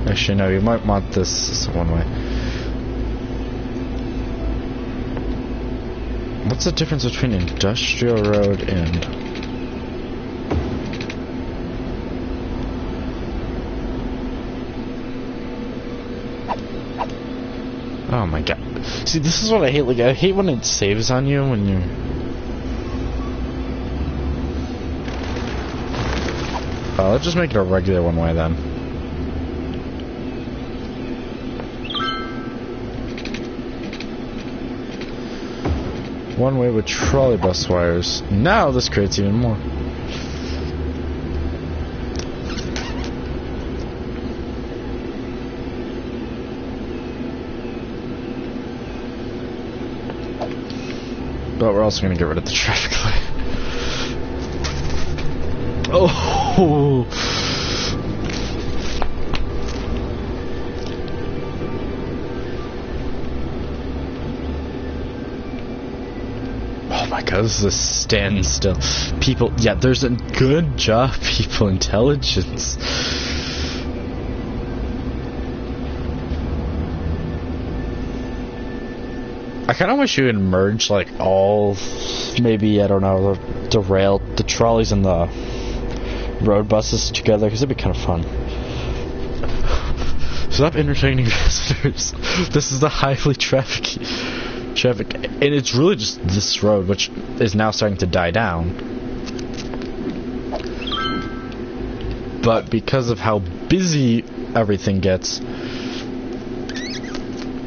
Actually, no, you might want this one way. What's the difference between industrial road and... Oh my god. See, this is what I hate. Like, I hate when it saves on you when you're... let's just make it a regular one way then. One way with trolley bus wires. Now this creates even more. But we're also going to get rid of the traffic light. Oh! Oh my god, this is a standstill. People, yeah, there's a good job, people. Intelligence. I kind of wish you would merge, like, all, maybe, I don't know, the trolleys and the road buses together, because it'd be kind of fun. Stop entertaining visitors. This is the highly traffic, and it's really just this road, which is now starting to die down. But because of how busy everything gets,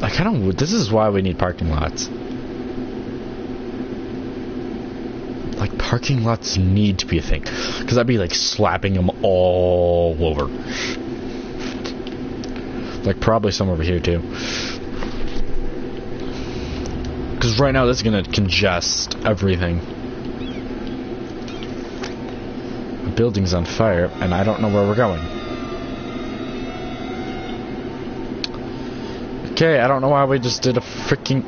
I kind of... This is why we need parking lots. Like, parking lots need to be a thing. Because I'd be, like, slapping them all over. Like, probably some over here, too. Because right now, this is going to congest everything. The building's on fire, and I don't know where we're going. Okay, I don't know why we just did a freaking...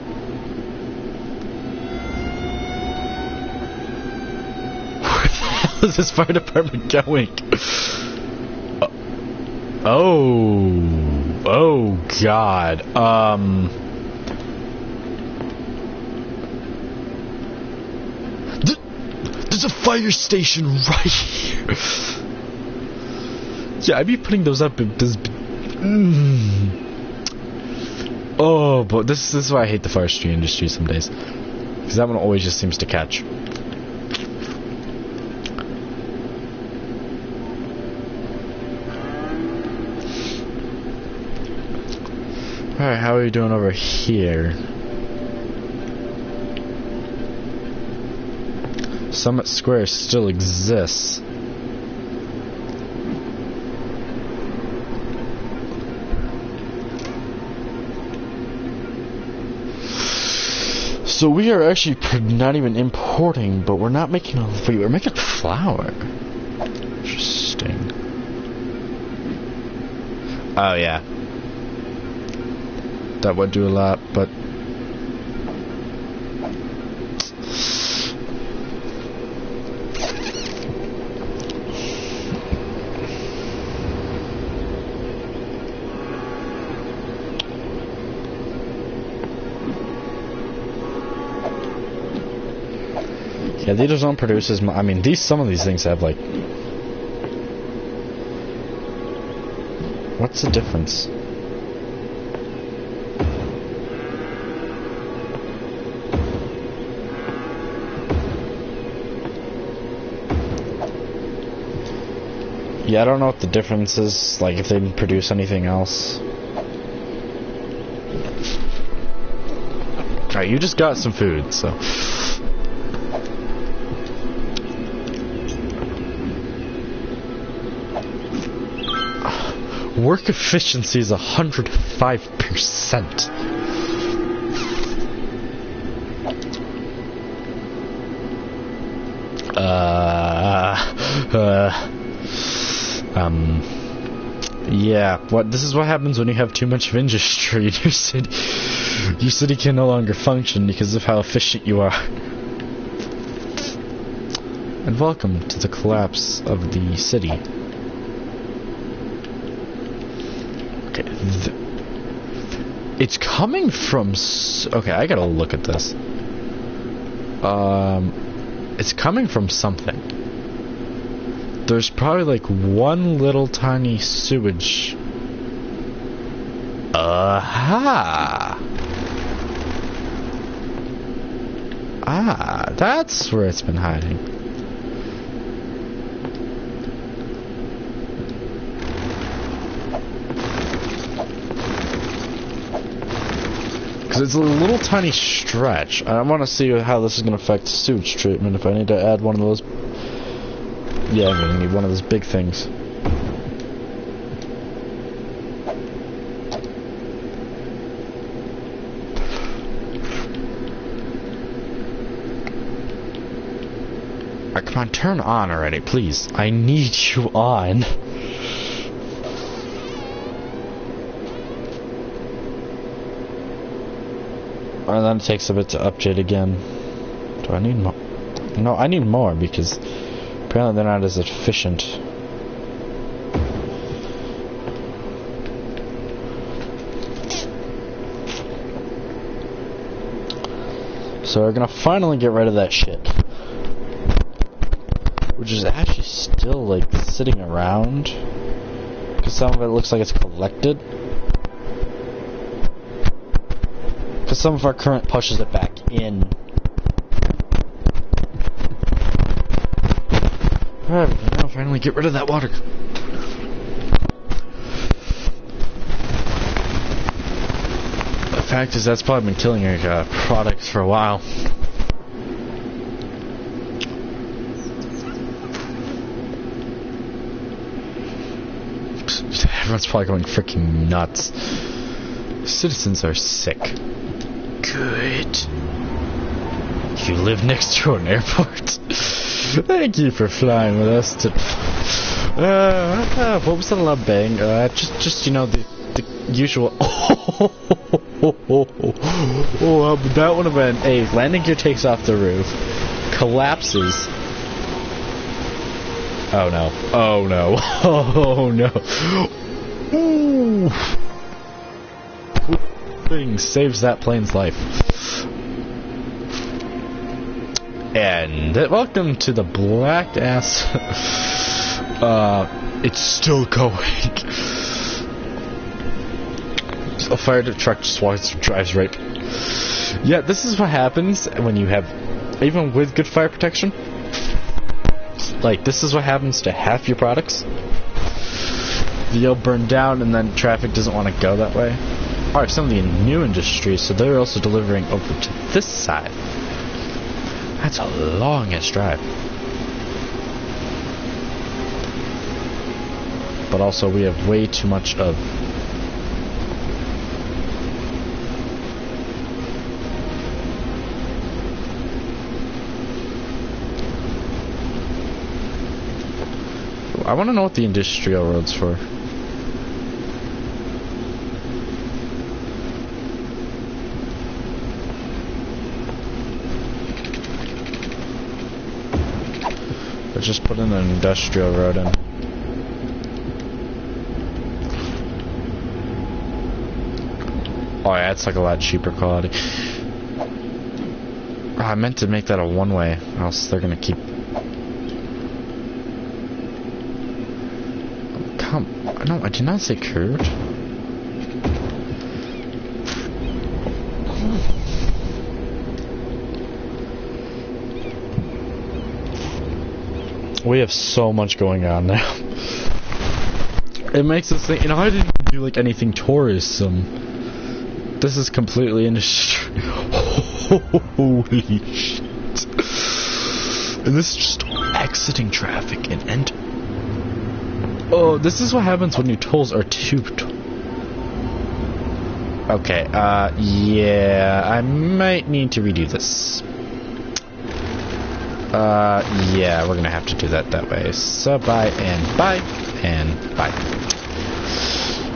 Where the hell is this fire department going? Oh god. There's a fire station right here. Yeah, I'd be putting those up in this... Oh, but this is why I hate the forestry industry some days. Because that one always just seems to catch. Alright, how are we doing over here? Summit Square still exists. So we are actually not even importing, but we're not making we're making flour. Interesting. Oh yeah. That would do a lot, but Yeah, these don't produce as much. I mean, some of these things have like. What's the difference? Yeah, I don't know what the difference is, like if they didn't produce anything else. Alright, you just got some food, so. Work efficiency is 105%. Yeah, this is what happens when you have too much of industry in your city. Your city can no longer function because of how efficient you are. And welcome to the collapse of the city. Okay, it's coming from... Okay, I gotta look at this. It's coming from something. There's probably like one little tiny sewage. Aha! Ah, that's where it's been hiding. Because it's a little tiny stretch. I want to see how this is going to affect sewage treatment if I need to add one of those. Yeah, I'm gonna need one of those big things. Alright, come on, turn on already, please. I need you on. And then it takes a bit to update again. Do I need more? No, I need more because apparently they're not as efficient. So we're gonna finally get rid of that shit. Which is actually still like sitting around. Because some of it looks like it's collected. Because some of our current pushes it back in. Alright, we can now finally get rid of that water. The fact is, that's probably been killing our products for a while. Everyone's probably going freaking nuts. Citizens are sick. Good. You live next to an airport. Thank you for flying with us to... what was that loud bang? Just you know, the usual... that would have been... A landing gear takes off the roof, collapses... Oh no. Oh no. Oh no. Ooh. Thing saves that plane's life. And welcome to the black ass. It's still going. A fire truck just drives right. Yeah, this is what happens when you have, even with good fire protection. Like, this is what happens to half your products. They'll burn down, and then traffic doesn't want to go that way. Alright, some of the new industries, so they're also delivering over to this side. That's a long-ass drive. But also, we have way too much of... I want to know what the industrial road's for. Let's just put in an industrial road in. Oh yeah, it's like a lot cheaper quality. I meant to make that a one-way, or else they're gonna keep... No, I did not say curved. We have so much going on now. It makes us think, I didn't do like anything tourism. This is completely industry. Holy shit. And this is just exiting traffic and enter. Oh, this is what happens when your tolls are too... Okay, yeah, I might need to redo this. Yeah, we're gonna have to do that way. So, bye, and bye, and bye.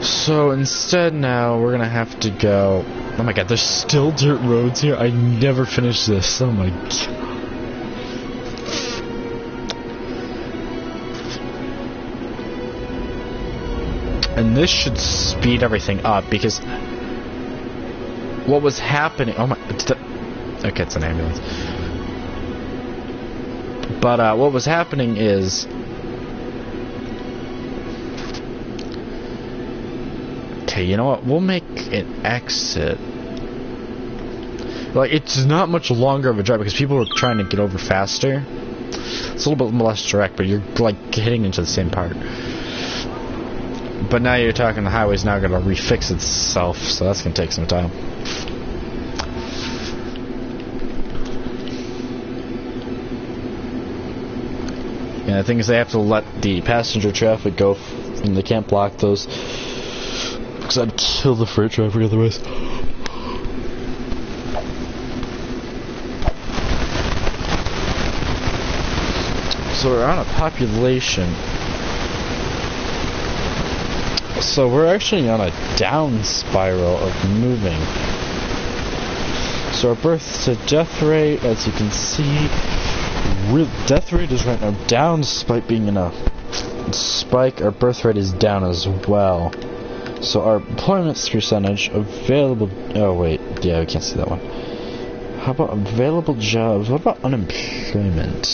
So, instead now, we're gonna have to go... Oh my god, there's still dirt roads here? I never finished this. Oh my god. And this should speed everything up, because what was happening... Oh my... Okay, it's an ambulance. But what was happening is... Okay, you know what? We'll make an exit. Like, it's not much longer of a drive, because people are trying to get over faster. It's a little bit less direct, but you're, like, hitting into the same part. But now you're talking the highway's now going to refix itself, so that's going to take some time. And the thing is, they have to let the passenger traffic go, and they can't block those, because I'd kill the freight traffic otherwise. So we're on a population. So we're actually on a down spiral of moving. So our birth to death rate, as you can see, death rate is right now down despite being in a spike. Our birth rate is down as well. So our employment percentage available... Oh wait, yeah, we can't see that one. How about available jobs? What about unemployment?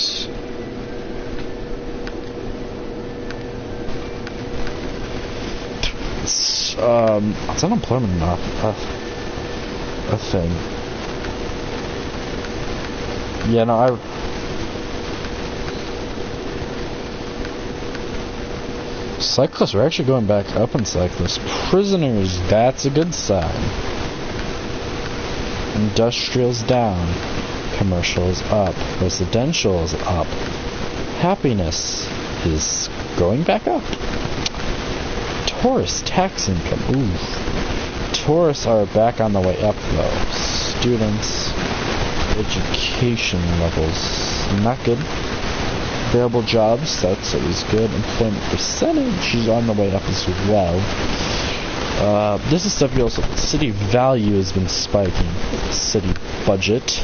It's unemployment enough a thing. Yeah, no, cyclists, we're actually going back up in cyclists. Prisoners, that's a good sign. Industrial's down. Commercial is up. Residential is up. Happiness is going back up. Tourist tax income. Ooh. Tourists are back on the way up though. Students, education levels, not good. Available jobs, that's always good. Employment percentage is on the way up as well. This is stuff you also... City value has been spiking. City budget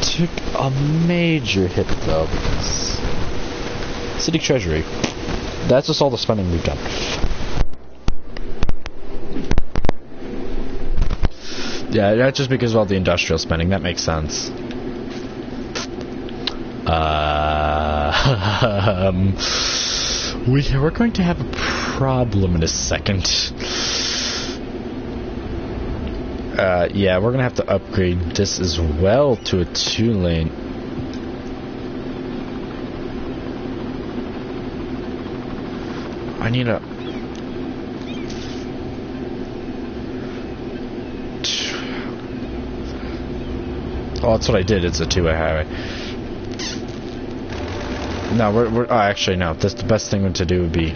took a major hit though, because... City treasury. That's just all the spending we've done. Yeah, that's just because of all the industrial spending. That makes sense. We're going to have a problem in a second. Yeah, we're gonna have to upgrade this as well to a 2-lane. I need a... Oh, that's what I did. It's a 2-way highway. No, we're oh, actually, no. That's the best thing to do would be...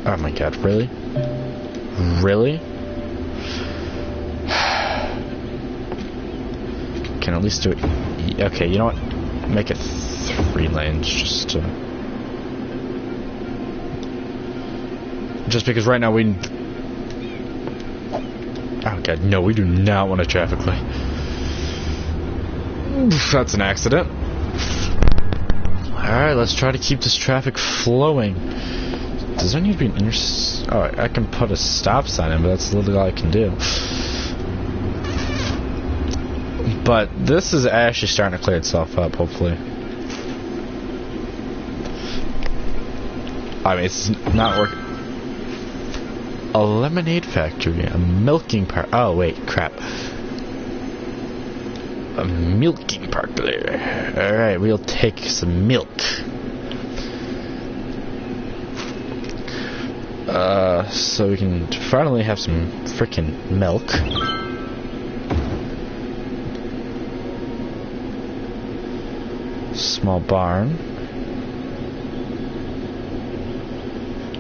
Oh my god, really? Really? Can at least do it... Okay, you know what? Make it 3 lanes, just to... Just because right now we... Oh god, no, we do not want a traffic light. That's an accident. Alright, let's try to keep this traffic flowing. Does there need to be an Oh, I can put a stop sign in, but that's literally all I can do. But this is actually starting to clear itself up, hopefully. I mean, it's not working. A lemonade factory, a milking park. Oh, wait, crap. A milking park there. Alright, we'll take some milk. So we can finally have some freaking milk. Small barn.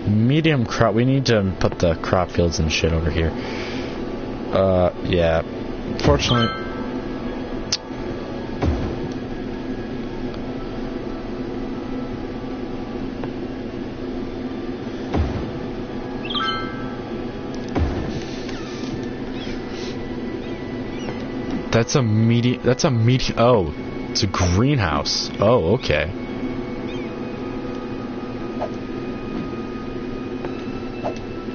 Medium crop. We need to put the crop fields and shit over here. Yeah. Fortunately. That's a medium. Oh, it's a greenhouse. Oh, okay.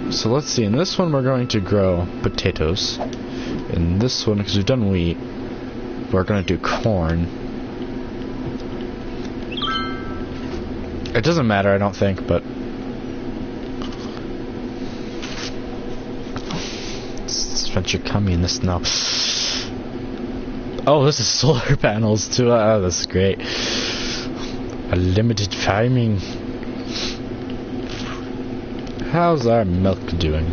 So let's see. In this one, we're going to grow potatoes. In this one, because we've done wheat, we're going to do corn. It doesn't matter, I don't think, but let's venture communist now. Oh, this is solar panels too. Oh, this is great. A limited farming. How's our milk doing?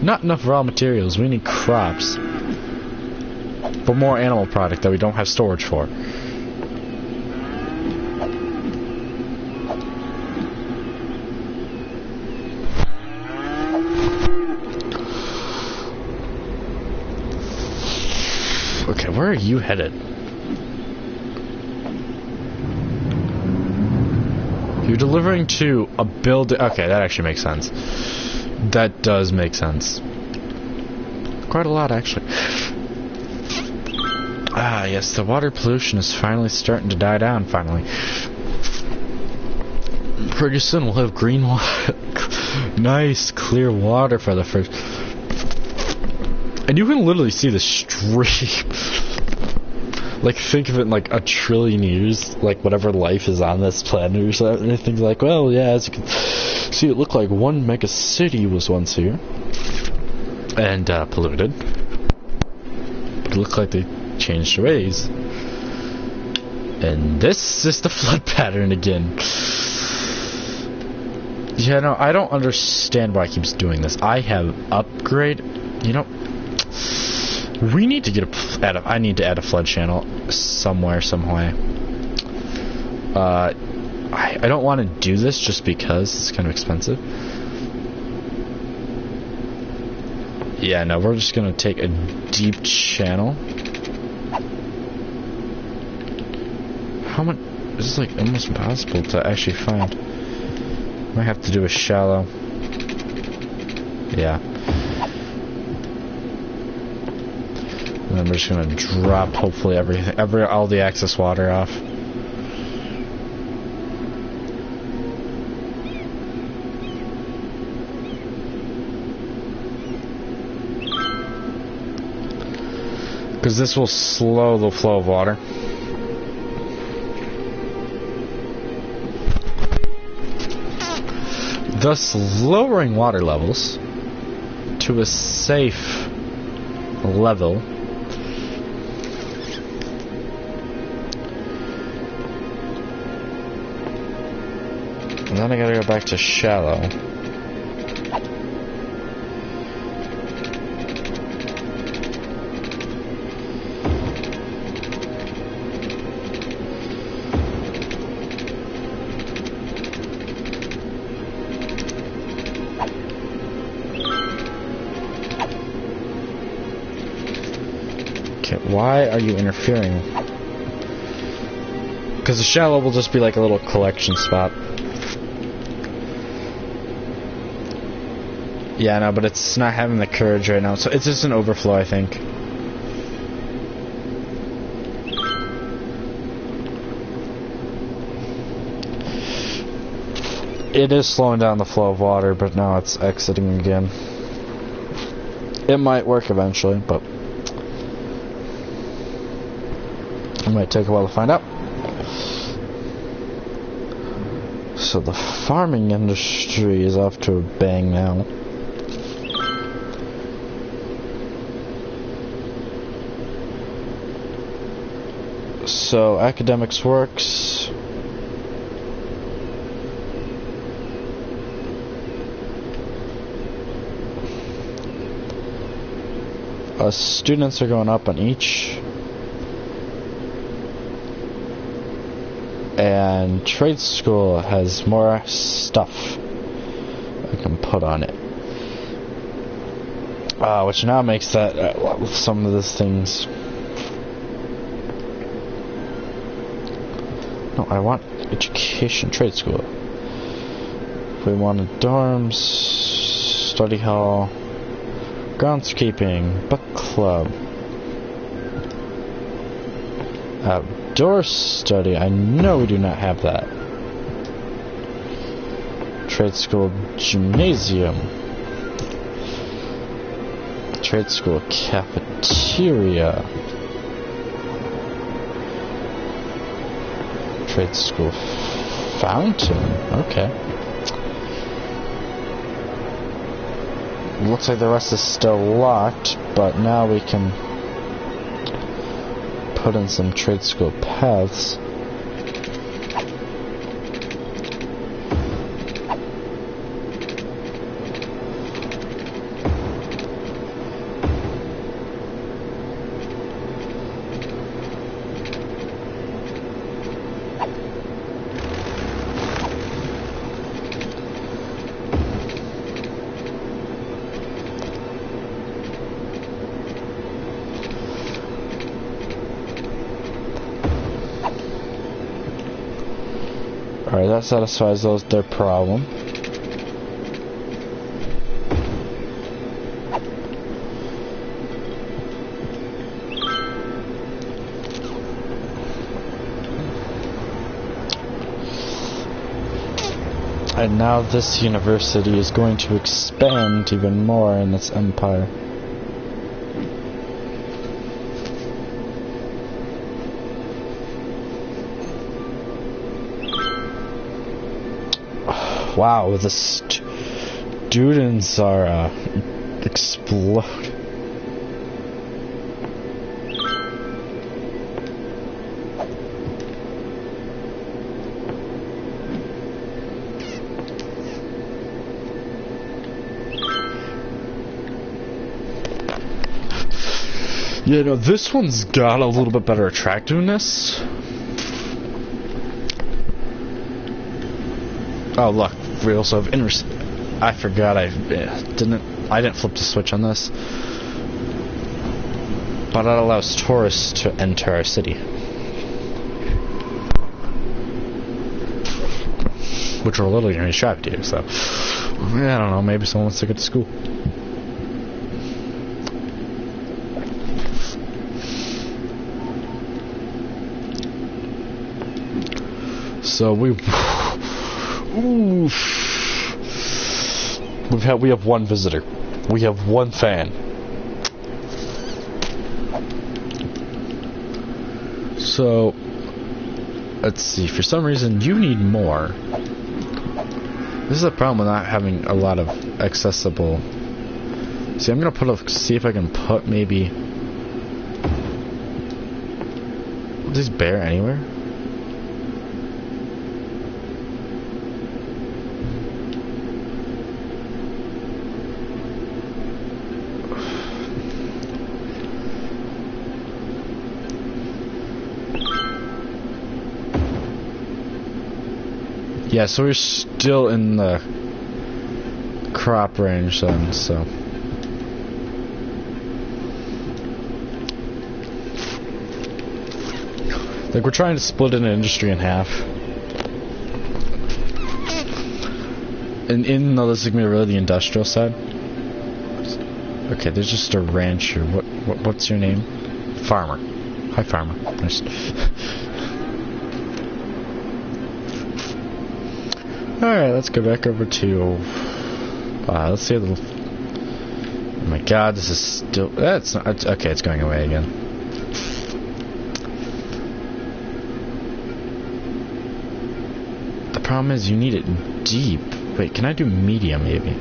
Not enough raw materials. We need crops. But more animal product that we don't have storage for. Okay, where are you headed? You're delivering to a building. Okay, that actually makes sense. That does make sense. Quite a lot, actually. Ah, yes, the water pollution is finally starting to die down, finally. Pretty soon we'll have green water. Nice, clear water for the first... And you can literally see the stream. Like, think of it in like a trillion years, like whatever life is on this planet or something. And everything's like, well, yeah, as you can see, it looked like one mega city was once here. And polluted. It looked like they changed ways. And this is the flood pattern again. Yeah, no, I don't understand why it keeps doing this. I have upgrade. You know, we need to get I need to add a flood channel somewhere, some way. I don't want to do this just because it's kind of expensive. Yeah, no, we're just gonna take a deep channel. How much? This is like almost impossible to actually find. Might have to do a shallow. Yeah. And then we're just gonna drop hopefully all the excess water off. Because this will slow the flow of water. Thus lowering water levels to a safe level. And then I gotta go back to shallow. Okay, why are you interfering? Because the shallow will just be like a little collection spot. Yeah, no, but it's not having the courage right now, so it's just an overflow, I think. It is slowing down the flow of water, but now it's exiting again. It might work eventually, but... It might take a while to find out. So the farming industry is off to a bang now. So academics works. Students are going up on each. And trade school has more stuff I can put on it. Which now makes that some of these things. No, I want education trade school. We wanted dorms, study hall, groundskeeping, book club, outdoor study. I know we do not have that. Trade school gymnasium, trade school cafeteria, trade school fountain. Okay. Looks like the rest is still locked, but now we can put in some trade school paths. Alright, that satisfies their problem. And now this university is going to expand even more in its empire. Wow, the students are exploding. Yeah, no, this one's got a little bit better attractiveness. Oh, look. We also have I forgot I didn't flip the switch on this, but that allows tourists to enter our city, which we're literally going to attract to. So I don't know, maybe someone wants to get to school. So we have one visitor. We have one fan. So let's see. For some reason, you need more. This is a problem with not having a lot of accessible. See, I'm gonna see if I can put maybe. Is this bear anywhere? Yeah, so we're still in the crop range then, so. Like, we're trying to split an industry in half. And even though this is going to be really the industrial side. Okay, there's just a rancher. What's your name? Farmer. Hi, Farmer. Nice. Alright, let's go back over to... let's see a little... Oh my god, this is still... That's not... Okay, it's going away again. Problem is, you need it deep. Wait, can I do medium maybe?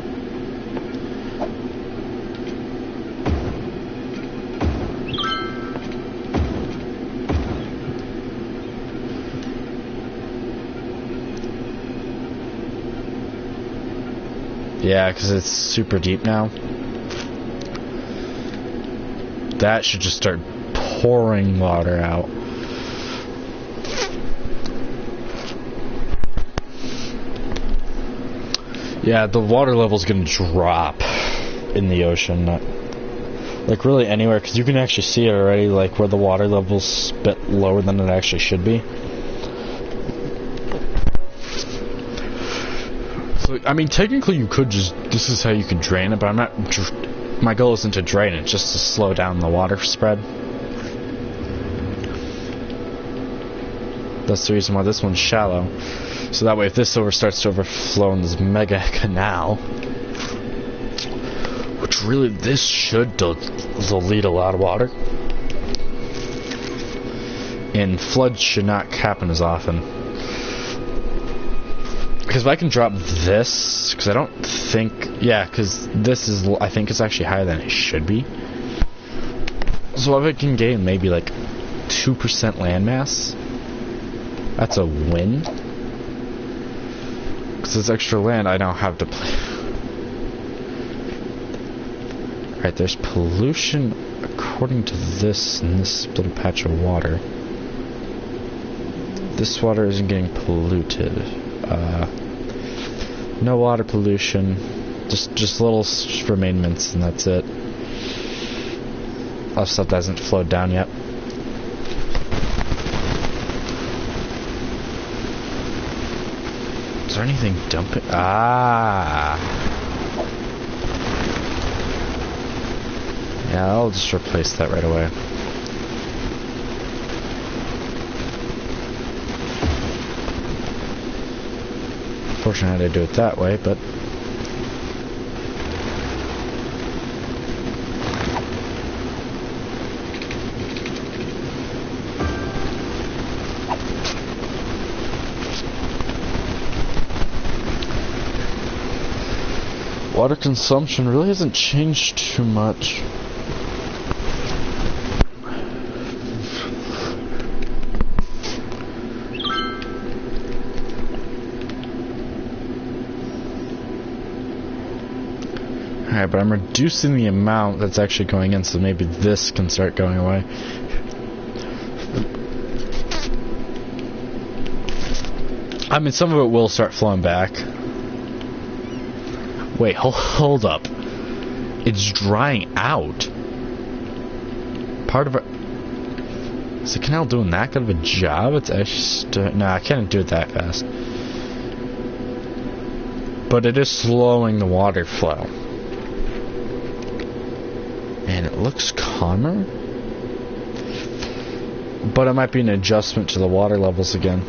Yeah, because it's super deep now. That should just start pouring water out. Yeah, the water level's gonna drop in the ocean. Like really anywhere, because you can actually see it already, like where the water level's a bit lower than it actually should be. So, I mean, technically you could just, this is how you can drain it, but I'm not, my goal isn't to drain it, just to slow down the water spread. That's the reason why this one's shallow. So that way, if this starts to overflow in this mega canal, which really, this should delete a lot of water. And floods should not happen as often. Because if I can drop this, because I don't think, yeah, because this is, I think it's actually higher than it should be. So if I can gain maybe like 2% landmass, that's a win. Because it's extra land I don't have to play. Alright, there's pollution according to this in this little patch of water. This water isn't getting polluted. No water pollution. Just little remainments and that's it. Other stuff hasn't flowed down yet. Is there anything dumping? Ah. Yeah, I'll just replace that right away. Unfortunately, I had to do it that way, but water consumption really hasn't changed too much. Alright, but I'm reducing the amount that's actually going in, so maybe this can start going away. I mean, some of it will start flowing back. Wait, hold up. It's drying out. Part of it... Is the canal doing that good of a job? It's actually... No, I can't do it that fast. But it is slowing the water flow. And it looks calmer. But it might be an adjustment to the water levels again.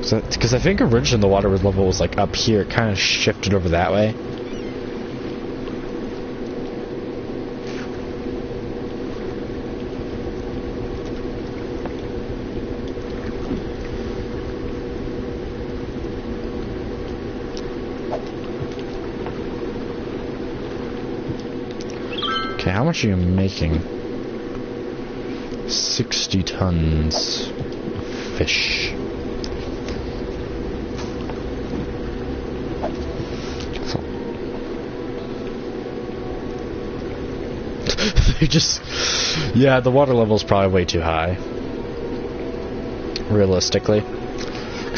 Because I think originally the water level was like up here. It kind of shifted over that way. Okay, how much are you making? 60 tons of fish. They just... Yeah, the water level is probably way too high. Realistically.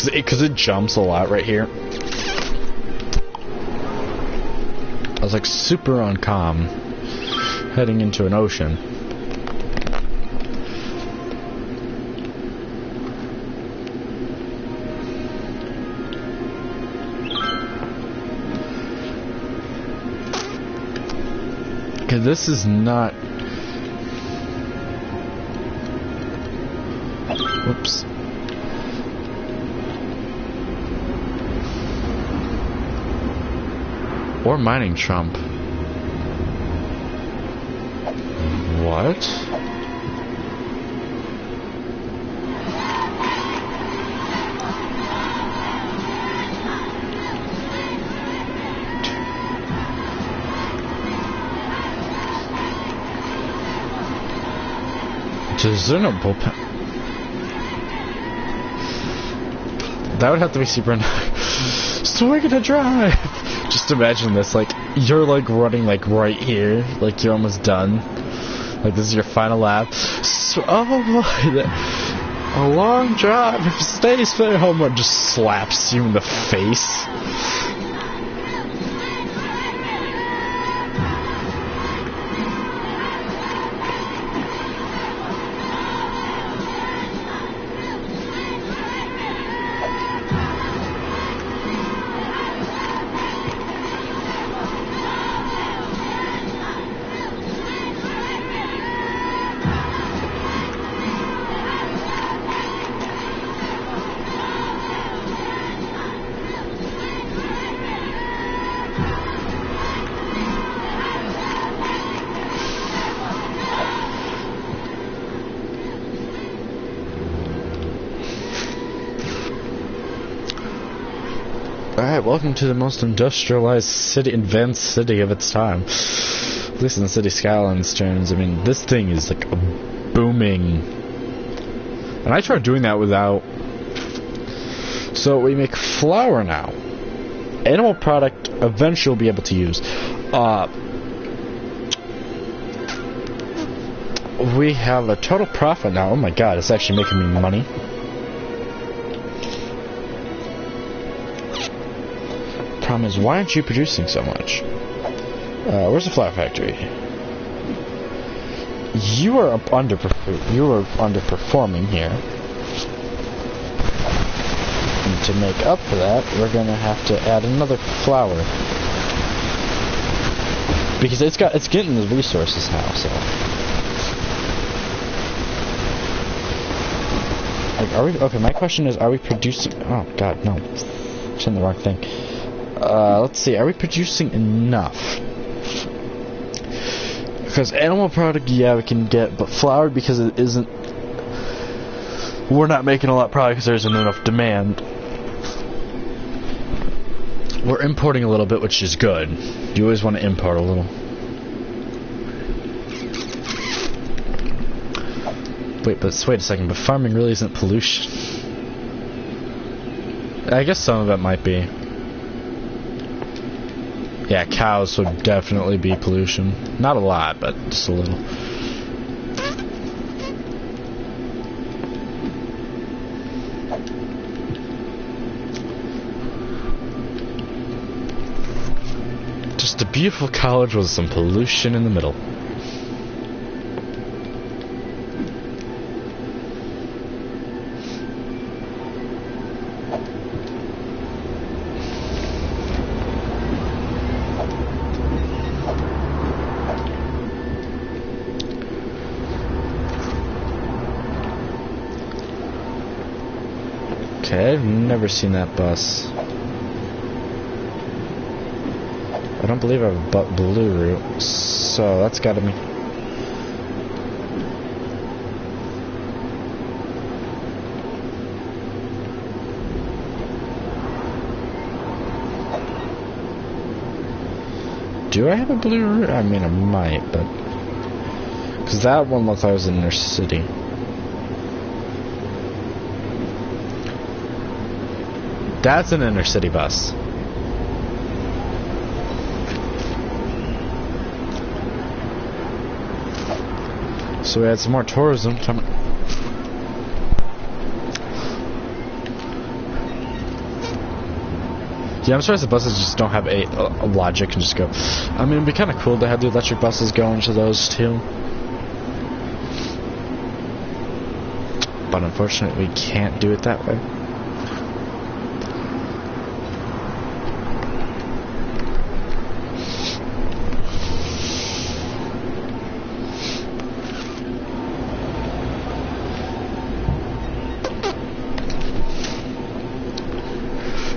Because it jumps a lot right here. I was like super uncalm heading into an ocean. Okay, this is not... Whoops. Or mining Trump. What? Is there no bullpen? That would have to be super nice. So we're gonna drive. Just imagine this, like, you're like running like right here, like you're almost done. Like this is your final lap. So, oh my, a long drive. If Steady's fair home run just slaps you in the face. Alright, welcome to the most industrialized city, advanced city of its time. At least in the city skylines terms. I mean, this thing is like a booming. And I tried doing that without. So we make flour now. Animal product eventually we'll be able to use. We have a total profit now. Oh my god, it's actually making me money. Problem is, why aren't you producing so much? Where's the flour factory? You are underperforming here. And to make up for that, we're gonna have to add another flour because it's getting the resources now. So, like, are we okay? My question is, are we producing? Oh God, no! I'm saying the wrong thing. Let's see, are we producing enough? Because animal product, yeah, we can get, but flour, because it isn't, we're not making a lot of product because there isn't enough demand. We're importing a little bit, which is good. You always want to import a little. Wait a second, but farming really isn't pollution. I guess some of it might be. Yeah, cows would definitely be pollution. Not a lot, but just a little. Just a beautiful college with some pollution in the middle. Okay, I've never seen that bus. I don't believe I have a blue route, so that's gotta be. Do I have a blue route? I mean, I might, but because that one looks like it was in inner city. That's an inner city bus. So we had some more tourism coming. Yeah, I'm surprised the buses just don't have a logic and just go. I mean, it'd be kind of cool to have the electric buses go into those too. But unfortunately, we can't do it that way.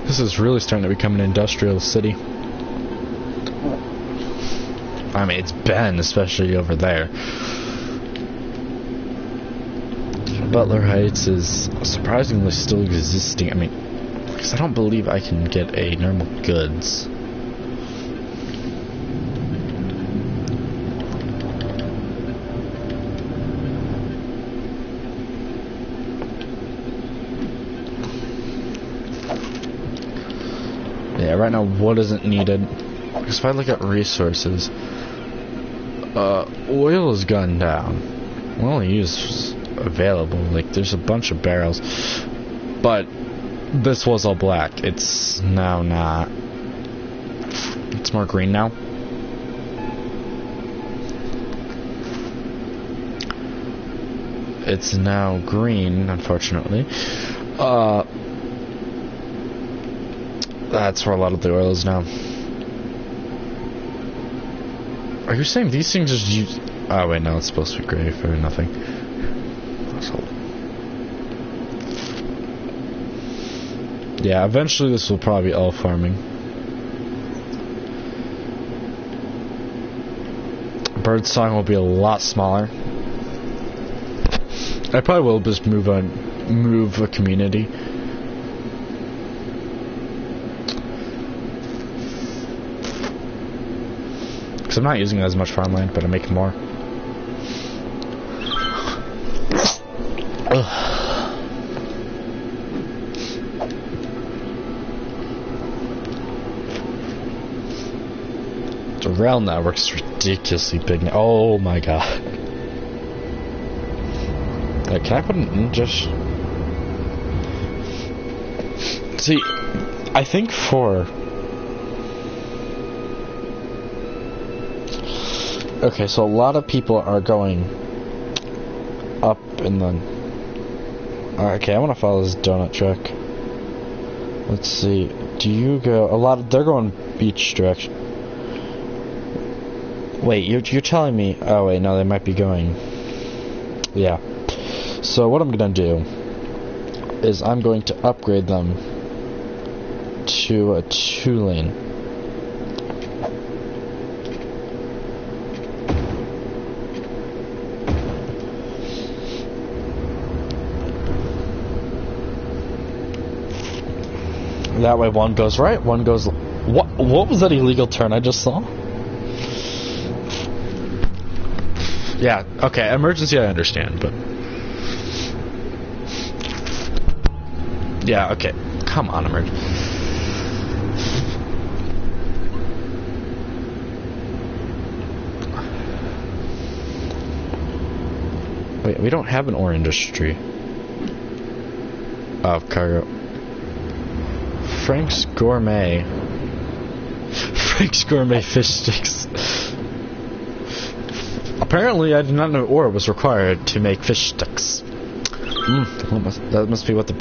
This is really starting to become an industrial city. I mean, it's been, especially over there. Butler Heights is surprisingly still existing. I mean, because I don't believe I can get a normal goods. Okay, right now wood isn't needed. Because if I look at resources, oil has gone down. We only use available. Like, there's a bunch of barrels. But this was all black. It's now not. It's more green now. It's now green, unfortunately. That's where a lot of the oil is now. Are you saying these things just use... Oh wait, no, it's supposed to be gray for nothing. Yeah, eventually this will probably be all farming. Birdsong will be a lot smaller. I probably will just move a community. Because I'm not using as much farmland, but I'm making more. The rail network's ridiculously big now. Oh my god. Can I put an just... See, I think for... Okay, so a lot of people are going up in the... Okay, I want to follow this donut truck. Let's see. Do you go... They're going beach direction. Wait, you're telling me... Oh, wait, no, they might be going... Yeah. So what I'm going to do is I'm going to upgrade them to a 2-lane. That way one goes right, one goes... What was that illegal turn I just saw? Yeah, okay, emergency I understand, but... Yeah, okay. Come on, Emerge. Wait, we don't have an ore industry. Oh, cargo. Frank's Gourmet. Frank's Gourmet fish sticks. Apparently, I did not know ore was required to make fish sticks. That must be what the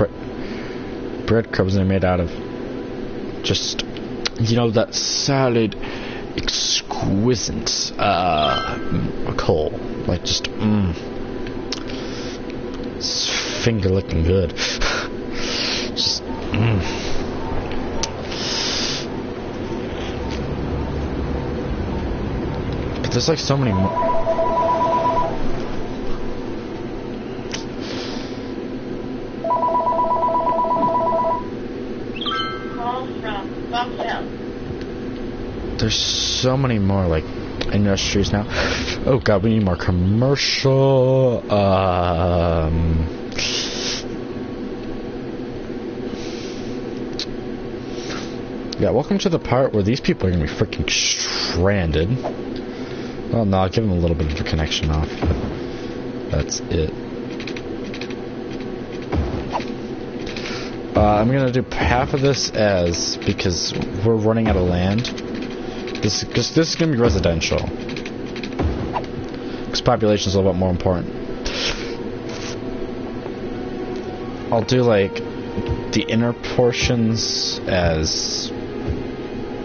breadcrumbs are made out of. Just, you know, that solid, exquisite coal. Like, just, it's finger looking good. Just, But there's like so many more. There's so many more, like, industries now. Oh god, we need more commercial, Yeah, welcome to the part where these people are gonna be freaking stranded. Well, no, I'll give them a little bit of a connection off, but that's it. I'm gonna do half of this because we're running out of land. This is gonna be residential. Because population is a little bit more important. I'll do like the inner portions as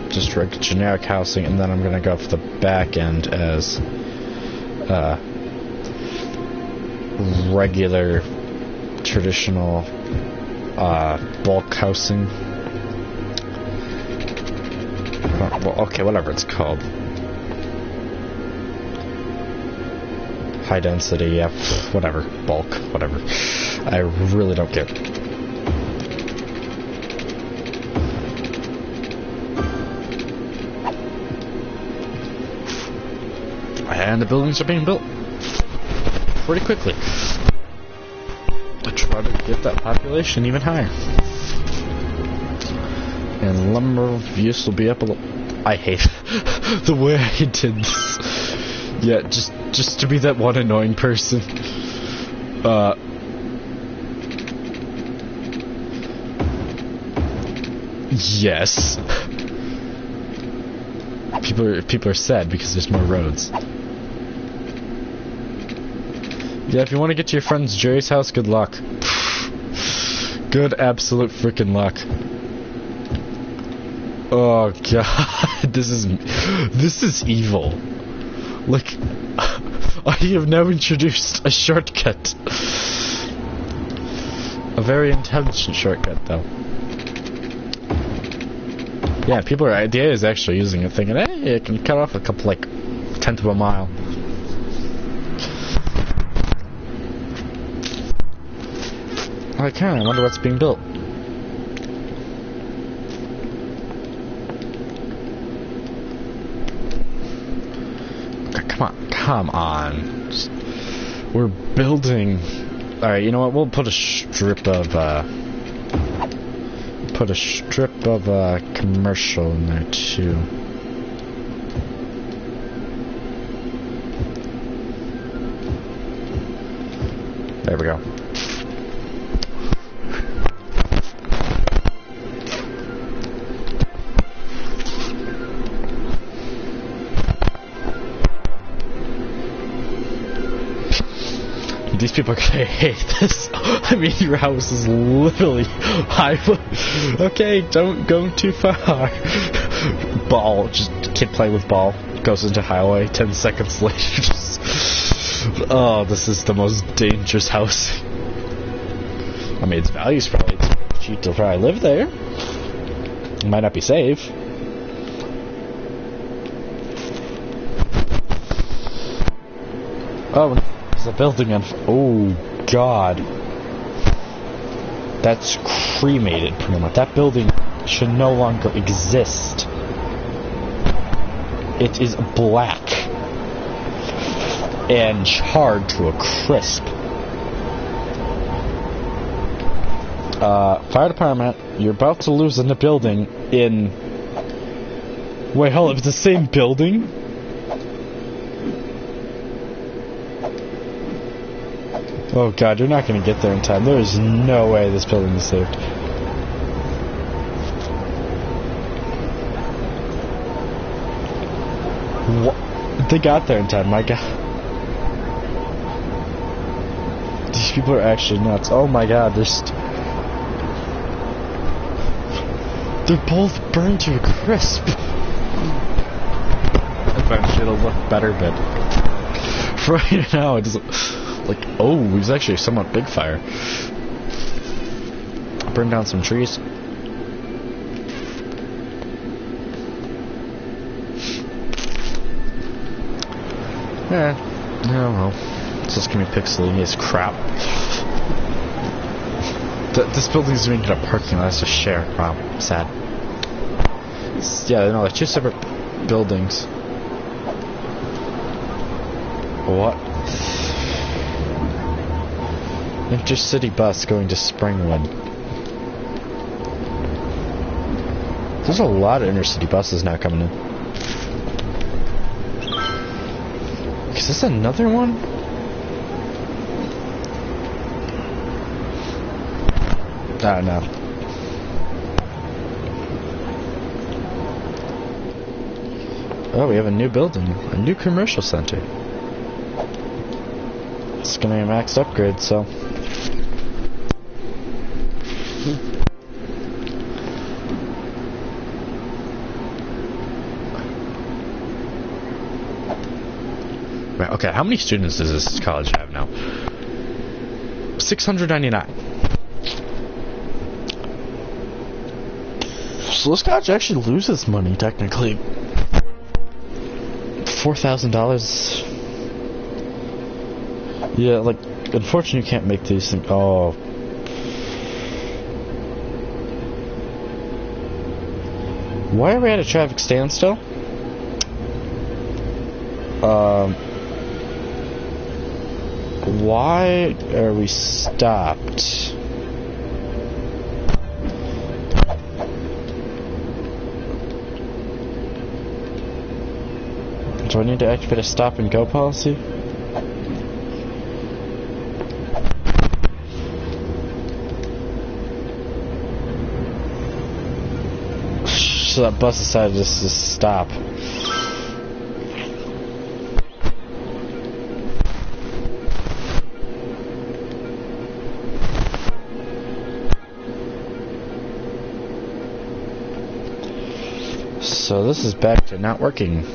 just generic housing, and then I'm gonna go for the back end as regular, traditional bulk housing. Well, okay, whatever it's called. High density, yeah, whatever. Bulk, whatever. I really don't care. And the buildings are being built pretty quickly to try to get that population even higher. And lumber use will be up a little. I hate the way I did this. Yeah, just to be that one annoying person. Yes. People are sad because there's more roads. Yeah, if you want to get to your friend's Jerry's house, good luck. Good absolute freaking luck. Oh god, this is evil. Like, I have now introduced a shortcut. A very intelligent shortcut, though. Yeah, the idea is actually using it, thinking, hey, it can cut off a couple, like, 1/10 of a mile. I kind of wonder what's being built. Come on. We're building. Alright, you know what? We'll put a strip of, commercial in there, too. There we go. These people are gonna hate this. I mean, your house is literally highway. Okay, don't go too far. Ball, just kid playing with ball. Goes into highway. 10 seconds later, just. Oh, this is the most dangerous house. I mean, its value's probably cheap to probably live there. It might not be safe. Oh. The building oh god, that's cremated pretty much. That building should no longer exist. It is black and charred to a crisp. Fire department, you're about to lose in the building in. Wait, hold up, it's the same building? Oh god, you're not going to get there in time. There is no way this building is saved. What? They got there in time, my god. These people are actually nuts. Oh my god, they're both burned to a crisp. Eventually it'll look better, but right now it doesn't. Like, oh, it was actually a somewhat big fire. Burned down some trees. Yeah, well, it's just gonna be pixely as crap. This building's even got a parking lot, that's a share. Wow, sad. Yeah, no, they're two separate buildings. What? Intercity bus going to Springwood. There's a lot of intercity buses now coming in. Is this another one? Ah, no. Oh, we have a new building. A new commercial center. It's gonna be a maxed upgrade, so. Right, okay, how many students does this college have now? 699. So this college actually loses money, technically. $4,000. Yeah, like, unfortunately you can't make these things. Oh. Why are we at a traffic standstill? Why are we stopped? Do I need to activate a stop and go policy? So that bus decided just to stop. So this is back to not working.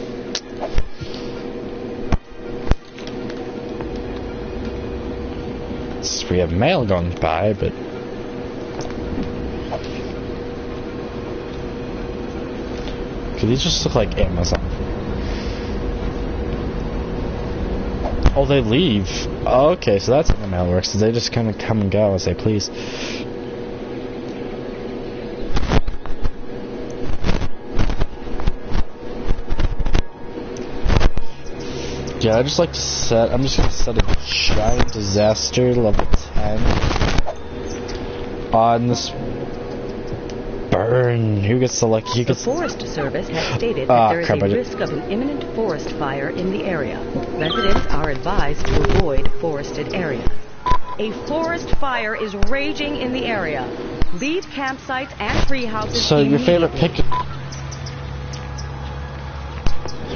We have mail going by, but could these just look like Amazon? Oh, they leave. Oh, okay, so that's how the mail works. They just kind of come and go as they please. Yeah, I just like to set. I'm just gonna set a giant disaster level 10 on this burn. Who gets the lucky? Who gets the Forest Service has stated that there is a risk of an imminent forest fire in the area. Residents are advised to avoid forested areas. A forest fire is raging in the area. Leave campsites and tree houses. So your favorite pick?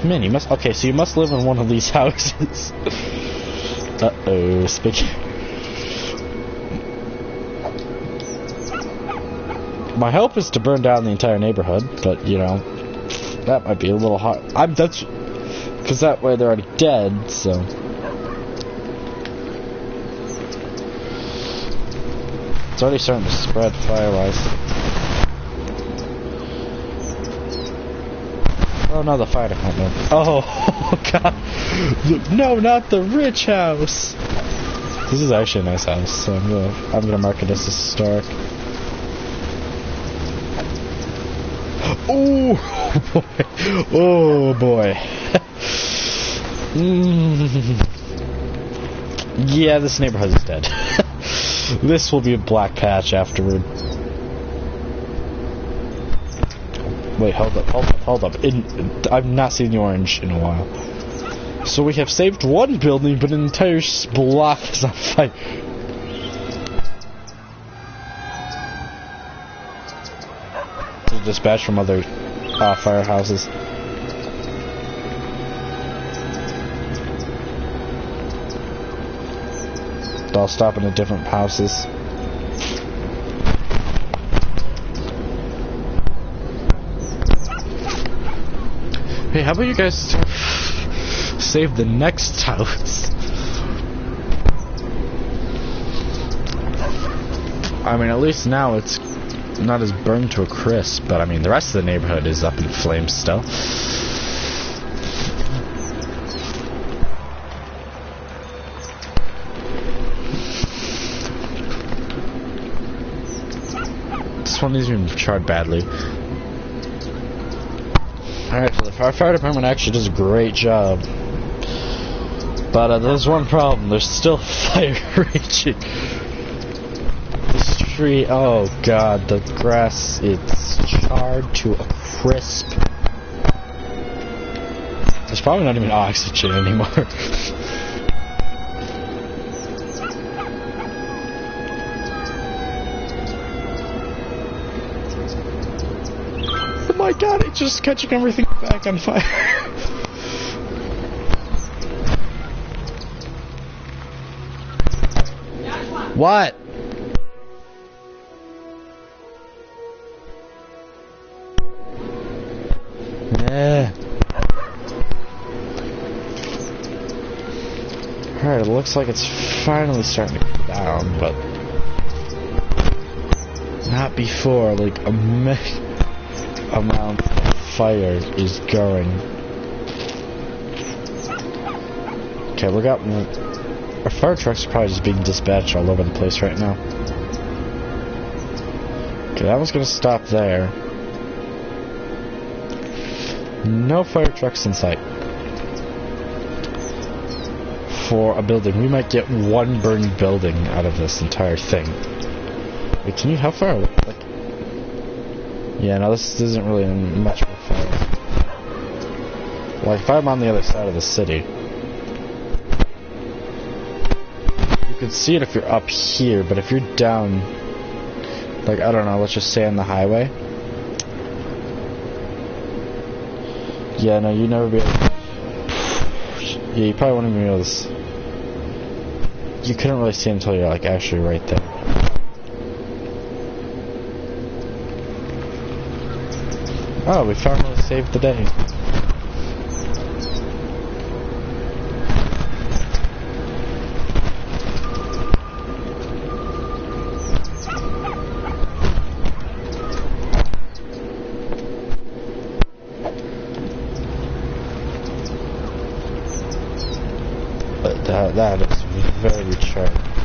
Man, you must. Okay, so you must live in one of these houses. Uh-oh, speaking. My hope is to burn down the entire neighborhood, but you know, that might be a little hard. That's because that way they're already dead. So it's already starting to spread fire-wise. Oh no, the fire department. Oh, god. No, not the rich house. This is actually a nice house, so I'm gonna mark it as historic. Oh boy. Oh boy. Yeah, this neighborhood is dead. This will be a black patch afterward. Wait, hold up. I've not seen the orange in a while. So we have saved one building, but an entire block is on fire. To dispatch from other firehouses. They'll stop in different houses. Hey, how about you guys save the next house? I mean, at least now it's not as burned to a crisp, but I mean, the rest of the neighborhood is up in flames still. This one isn't even charred badly. Alright, so our fire department actually does a great job. But there's one problem. There's still fire raging. This tree, oh god, the grass, it's charred to a crisp. There's probably not even oxygen anymore. Oh my god, it's just catching everything back on fire. What? Yeah. Alright, it looks like it's finally starting to go down, but not before, like, a amount of fire is going. Okay, we got... Our fire trucks are probably just being dispatched all over the place right now. Okay, that one's gonna stop there. No fire trucks in sight. For a building. We might get one burned building out of this entire thing. Wait, can you... How far? Like... Yeah, no, this isn't really much of a fire. Like, if I'm on the other side of the city, you can see it if you're up here, but if you're down, like, I don't know, let's just say on the highway. Yeah, no, you never be able to... Yeah, you probably wouldn't even be able to... You couldn't really see until you're, like, actually right there. Oh, we finally saved the day. But that is very charged.